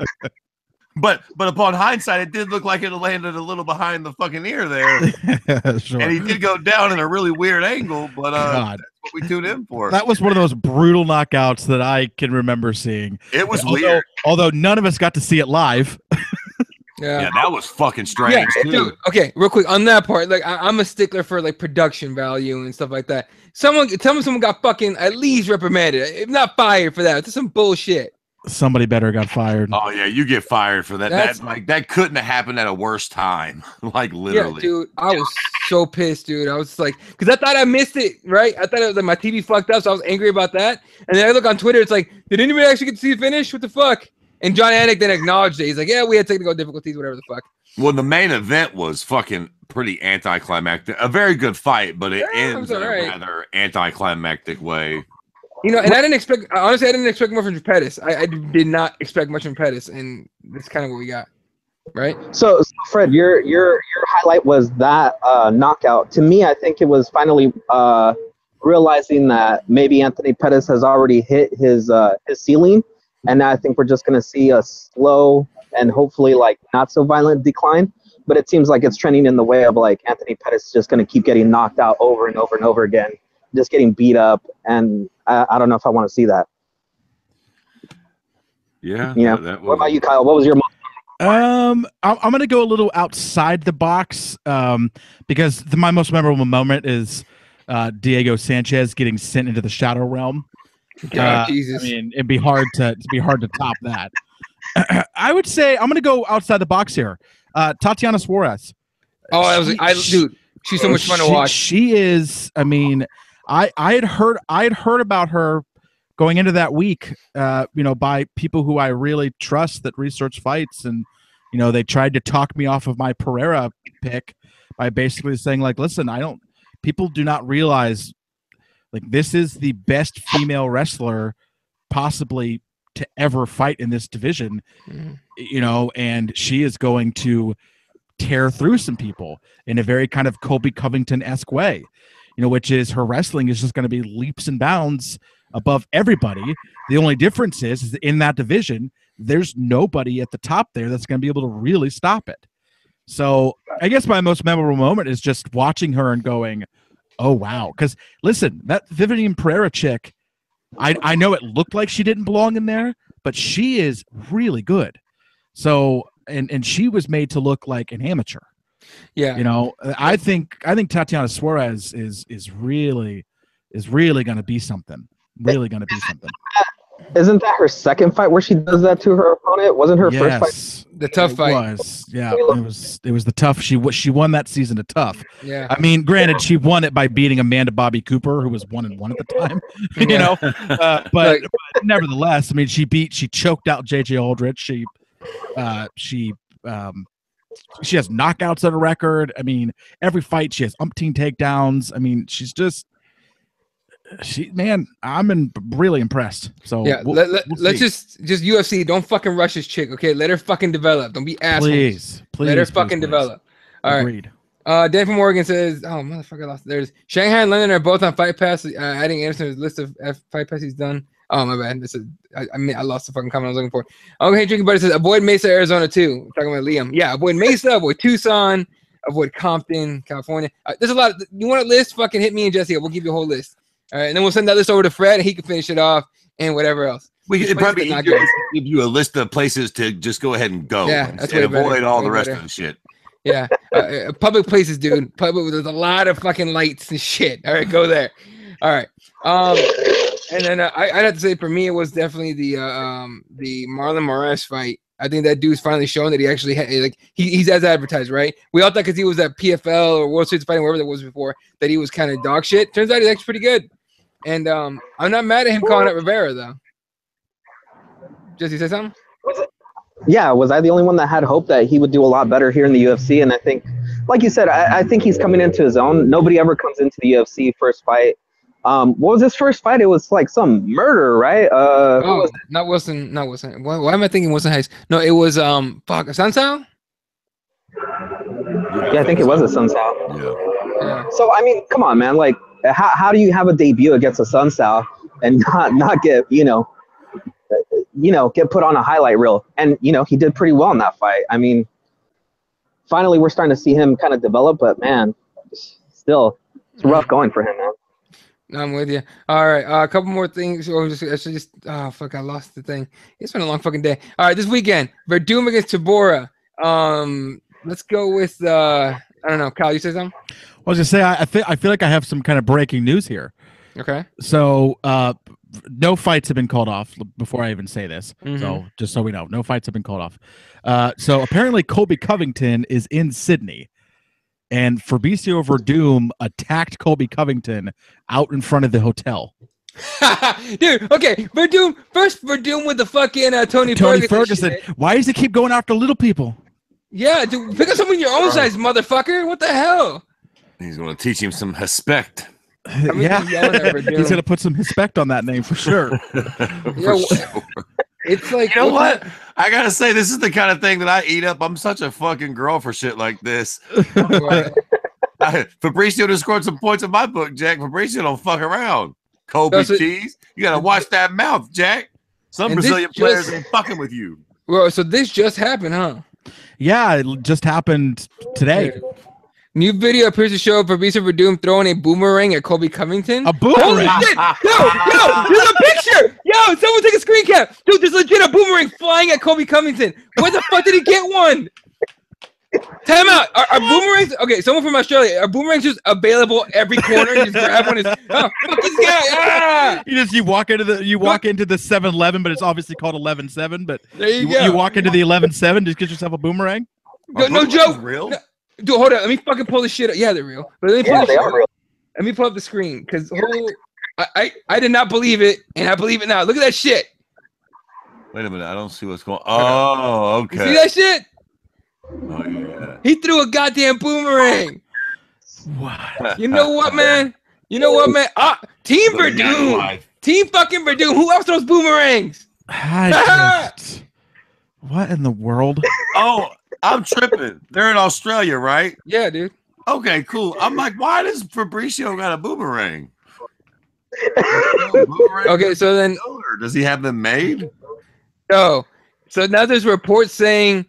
But upon hindsight, it did look like it landed a little behind the fucking ear there. Sure. And he did go down in a really weird angle, but that's what we tuned in for. That was one of those brutal knockouts that I can remember seeing. It was weird. Although none of us got to see it live. Yeah, that was fucking strange too. Dude, okay, real quick on that part, like I'm a stickler for like production value and stuff like that. Tell me someone got fucking at least reprimanded, if not fired for that. That's some bullshit. Somebody better got fired. Oh yeah, you get fired for that. That couldn't have happened at a worse time. Like literally. Yeah, dude, I was so pissed, dude. I was like, because I thought I missed it, right? I thought it was like my TV fucked up, so I was angry about that. And then I look on Twitter, it's like, did anybody actually get to see the finish? What the fuck? And John Anik then acknowledged it. He's like, yeah, we had technical difficulties, whatever the fuck. Well, the main event was fucking pretty anticlimactic. A very good fight, but it ends in a rather anticlimactic way. You know, and I didn't expect more from Pettis. I did not expect much from Pettis, and that's kind of what we got, right? So Fred, your highlight was that knockout. To me, I think it was finally realizing that maybe Anthony Pettis has already hit his ceiling, and now I think we're just going to see a slow and hopefully like not so violent decline. But it seems like it's trending in the way of like Anthony Pettis is just going to keep getting knocked out over and over and over again, just getting beat up, and I don't know if I want to see that. Yeah. What about you, Kyle? What was your? I'm going to go a little outside the box because my most memorable moment is Diego Sanchez getting sent into the shadow realm. Jesus. I mean, it'd be hard to top that. I would say I'm going to go outside the box here. Tatiana Suarez. Oh, dude, she's so much fun to watch. She is. I mean, I had heard about her going into that week, by people who I really trust that research fights, and they tried to talk me off of my Pereira pick by basically saying like, listen, people do not realize like this is the best female wrestler possibly to ever fight in this division, and she is going to tear through some people in a very kind of Colby Covington-esque way, which is her wrestling is just going to be leaps and bounds above everybody. The only difference is that in that division, there's nobody at the top there that's going to be able to really stop it. So I guess my most memorable moment is just watching her and going, oh, wow. Because listen, that Vivian Pereira chick, I know it looked like she didn't belong in there, but she is really good. So, and she was made to look like an amateur. Yeah. I think Tatiana Suarez is really going to be something. Really going to be something. Isn't that her second fight where she does that to her opponent? Wasn't her first fight the tough fight? It was the tough. She won that season of tough. Yeah. I mean, granted, she won it by beating Amanda Bobby Cooper, who was 1-1 at the time. But nevertheless, I mean, she choked out JJ Aldrich. She has knockouts on a record. I mean, every fight she has umpteen takedowns. I mean, I'm really impressed. So yeah, let's just UFC. Don't fucking rush this chick, okay? Let her fucking develop. Don't be assholes. Please, let her fucking develop. All Agreed. Right. Dan from Oregon says, "Oh motherfucker, I lost." There's Shanghai and London are both on Fight Pass. Adding Anderson to the list of Fight Pass he's done. Oh my bad. I lost the fucking comment I was looking for. Okay, Drinking Buddy says avoid Mesa, Arizona too. We're talking about Liam. Yeah, avoid Mesa, avoid Tucson, avoid Compton, California. There's a lot. You want a list? Fucking hit me and Jesse. We'll give you a whole list. All right, and then we'll send that list over to Fred, and he can finish it off, and whatever else. It'd probably be easier to give you a list of places to just go ahead and go, and avoid all the rest of the shit. Yeah, public places, dude. There's a lot of fucking lights and shit. All right, go there. All right. And then I'd have to say for me, it was definitely the Marlon Moraes fight. I think that dude's finally shown that he actually he's as advertised, right? We all thought because he was at PFL or World Series fighting, wherever that was before, that he was kind of dog shit. Turns out he's actually pretty good. And I'm not mad at him calling out Rivera though. Jesse, say something? yeah, was I the only one that had hope that he would do a lot better here in the UFC? And I think, like you said, I think he's coming into his own. Nobody ever comes into the UFC first fight. What was his first fight? It was like some murder, right? Who was it? Not Wilson. Why am I thinking Wilson Hayes? No, it was Sansao? Yeah, I think it was a Sun Sao. Yeah. So I mean, come on, man. Like, how do you have a debut against a Sun Sao and not get get put on a highlight reel? And he did pretty well in that fight. I mean, finally we're starting to see him kind of develop, but man, still it's rough going for him, man. No, I'm with you. All right, a couple more things. Or I lost the thing. It's been a long fucking day. All right, this weekend, Verdum against Tabora. Let's go with I don't know, Kyle. You say something? I was gonna say I feel like I have some kind of breaking news here. Okay. So no fights have been called off before I even say this. Mm-hmm. So just so we know, no fights have been called off. So apparently Colby Covington is in Sydney, and Fabricio Verdum attacked Colby Covington out in front of the hotel. Dude, okay, Verdum with the fucking Tony Ferguson. Why does he keep going after little people? Yeah, dude, pick up someone your own size, motherfucker. What the hell? He's going to teach him some respect. Yeah, he's going to put some respect on that name for sure. It's like, you know what? I got to say, this is the kind of thing that I eat up. I'm such a fucking girl for shit like this. Fabricio just scored some points in my book, Jack. Fabricio don't fuck around. Kobe cheese. You got to watch that mouth, Jack. Some Brazilian players ain't fucking with you. Well, so this just happened, huh? Yeah, it just happened today. New video appears to show Fabricio Verdum throwing a boomerang at Colby Covington. A boomerang? Holy shit! Yo, there's a picture! Yo, someone take a screen cap! Dude, there's legit a boomerang flying at Colby Covington. Where the fuck did he get one? Time out. Are boomerangs? Okay, someone from Australia. Are boomerangs just available every corner? You just grab one. Fuck this guy! Ah! You walk into the 7-Eleven, but it's obviously called 11-7. But there you go. You walk into the 11-7, just get yourself a boomerang. No joke. Real? No, dude, hold on. Let me fucking pull this shit up. Yeah, they're real. But let me pull they are real. Let me pull up the screen because I did not believe it, and I believe it now. Look at that shit. Wait a minute. I don't see what's going on. Oh, okay. You see that shit? Oh, yeah. He threw a goddamn boomerang. What? You know what, man? Team Verdum. Team fucking Verdum. Who else throws boomerangs? What in the world? Oh, I'm tripping. They're in Australia, right? Yeah, dude. Okay, cool. I'm like, why does Fabricio got a boomerang? Okay, so then Does he have them made? No. So now there's reports saying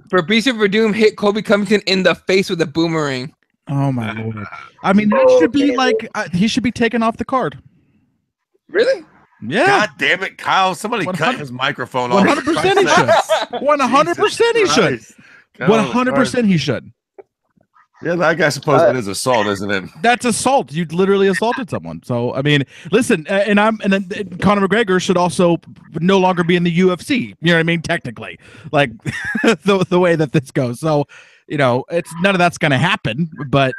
Fabricio Verdum hit Colby Covington in the face with a boomerang. Oh my lord! I mean, that should be like he should be taken off the card. Really? Yeah. God damn it, Kyle! Somebody cut his microphone off. 100% he should. 100% he should. 100% he should. Yeah, that guy supposed it is assault, isn't it? That's assault. You literally assaulted someone. So I mean, listen, and Conor McGregor should also no longer be in the UFC. You know what I mean? Technically, like the way that this goes. So it's none of that's going to happen. But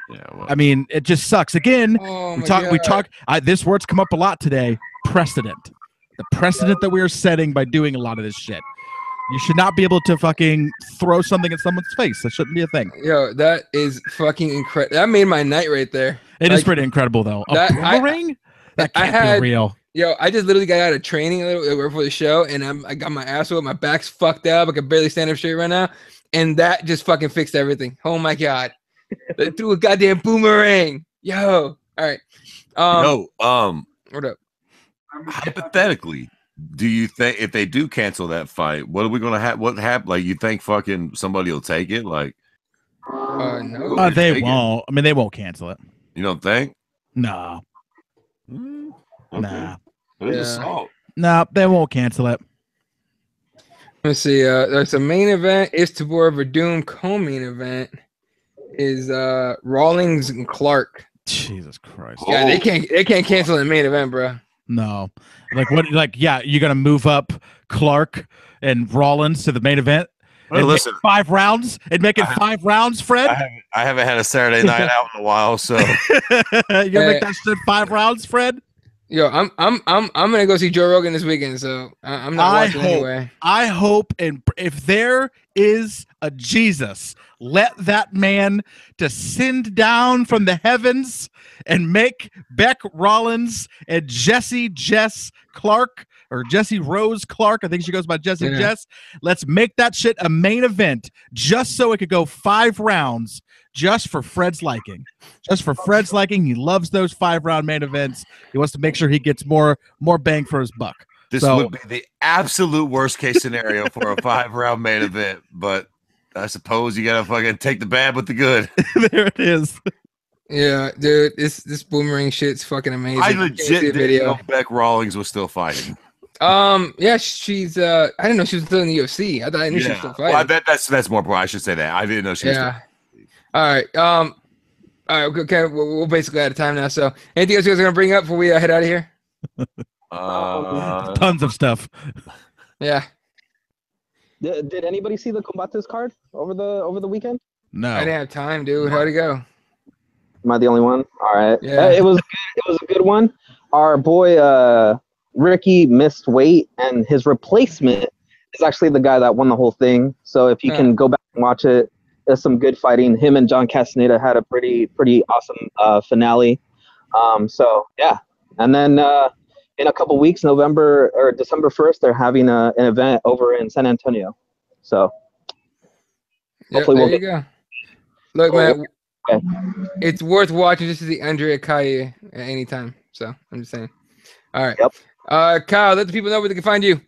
I mean, it just sucks. Again, we talk. This word's come up a lot today. Precedent. The precedent that we are setting by doing a lot of this shit. You should not be able to fucking throw something at someone's face. That shouldn't be a thing. Yo, that is fucking incredible. That made my night right there. It is pretty incredible, though. A boomerang? That can't be real. Yo, I just literally got out of training a little before the show, and I got my ass whooped. My back's fucked up. I can barely stand up straight right now. And that just fucking fixed everything. Oh, my God. They threw a goddamn boomerang. Yo. All right. What up? Hypothetically, do you think if they do cancel that fight, what are we gonna have? What happen? Like, you think fucking somebody will take it? Like, no, they won't. I mean, they won't cancel it. You don't think? No. Okay. Nah. It is assault. No, they won't cancel it. Let's see. There's a main event. Is Tabor Verdum. Co-main event is Rawlings and Clark. Jesus Christ. Yeah, they can't cancel the main event, bro. No. Like what? Like, yeah, you're gonna move up Clark and Rollins to the main event. Well, listen, 5 rounds and make it 5 rounds, Fred. I haven't had a Saturday night out in a while, so you gonna make that shit 5 rounds, Fred? Yo, I'm gonna go see Joe Rogan this weekend, so I'm not watching anyway. I hope, and if there is a Jesus, let that man descend down from the heavens and make Beck Rollins and Jesse Clark, or Jesse Rose Clark, I think she goes by Jesse Jess. Let's make that shit a main event, just so it could go 5 rounds. Just for Fred's liking. Just for Fred's liking. He loves those 5-round main events. He wants to make sure he gets more bang for his buck. This would be the absolute worst case scenario for a 5-round main event, but I suppose you gotta fucking take the bad with the good. There it is. Yeah, dude, this boomerang shit's fucking amazing. I legit didn't know Beck Rawlings was still fighting. Yeah, she's I didn't know she was still in the UFC. I knew she was still fighting. Well, that's more. I should say that I didn't know she was. Still All right. All right. Okay. We're basically out of time now. So, anything else you guys are gonna bring up before we head out of here? Tons of stuff. Yeah. Did anybody see the Combates card over the weekend? No, I didn't have time, dude. How'd it go? Am I the only one? All right. Yeah. It was a good one. Our boy Ricky missed weight, and his replacement is actually the guy that won the whole thing. So if you can go back and watch it. There's some good fighting. Him and John Castaneda had a pretty awesome finale. So yeah, and then in a couple weeks, November or December 1st, they're having an event over in San Antonio. So hopefully we'll go. Look, man, it's worth watching just to see Andrea Kaya at any time. So I'm just saying. All right. Yep. Kyle, let the people know where they can find you.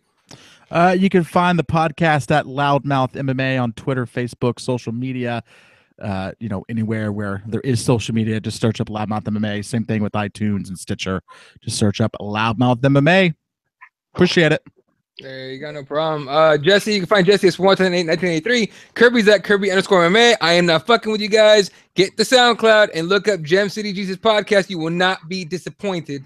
You can find the podcast at Loudmouth MMA on Twitter, Facebook, social media, anywhere where there is social media. Just search up Loudmouth MMA. Same thing with iTunes and Stitcher. Just search up Loudmouth MMA. Appreciate it. There you go, no problem. Jesse, you can find Jesse at 1983. Kirby's at Kirby_MMA. I am not fucking with you guys. Get the SoundCloud and look up Gem City Jesus podcast. You will not be disappointed.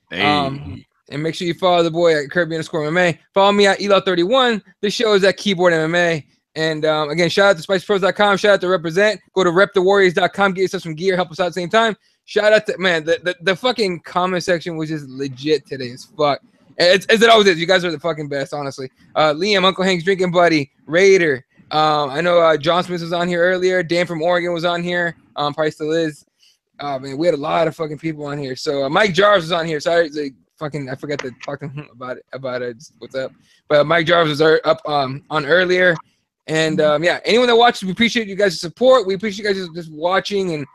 Hey. And make sure you follow the boy at Kirby_MMA. Follow me at Elo31. This show is at Keyboard MMA. And again, shout out to SpicyPros.com. Shout out to Represent. Go to repthewarriors.com. Get yourself some gear. Help us out at the same time. Shout out to, man, the fucking comment section was just legit today as fuck. As it always is. You guys are the fucking best, honestly. Liam, Uncle Hank's Drinking Buddy, Raider. I know John Smith was on here earlier. Dan from Oregon was on here. Probably still is. Man, we had a lot of fucking people on here. So Mike Jarvis was on here. Sorry, I forgot to talk to him about it. What's up? But Mike Jarvis was up on earlier. And yeah, anyone that watches, we appreciate you guys' support. We appreciate you guys just watching and,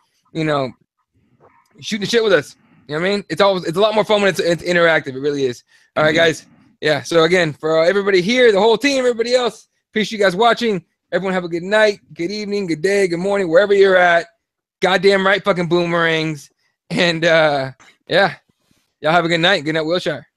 shooting the shit with us. You know what I mean? It's a lot more fun when it's interactive. It really is. All right, guys. Yeah. So again, for everybody here, the whole team, everybody else, appreciate you guys watching. Everyone have a good night, good evening, good day, good morning, wherever you're at. Goddamn right, fucking boomerangs. And yeah, y'all have a good night. Good night, Wilshire.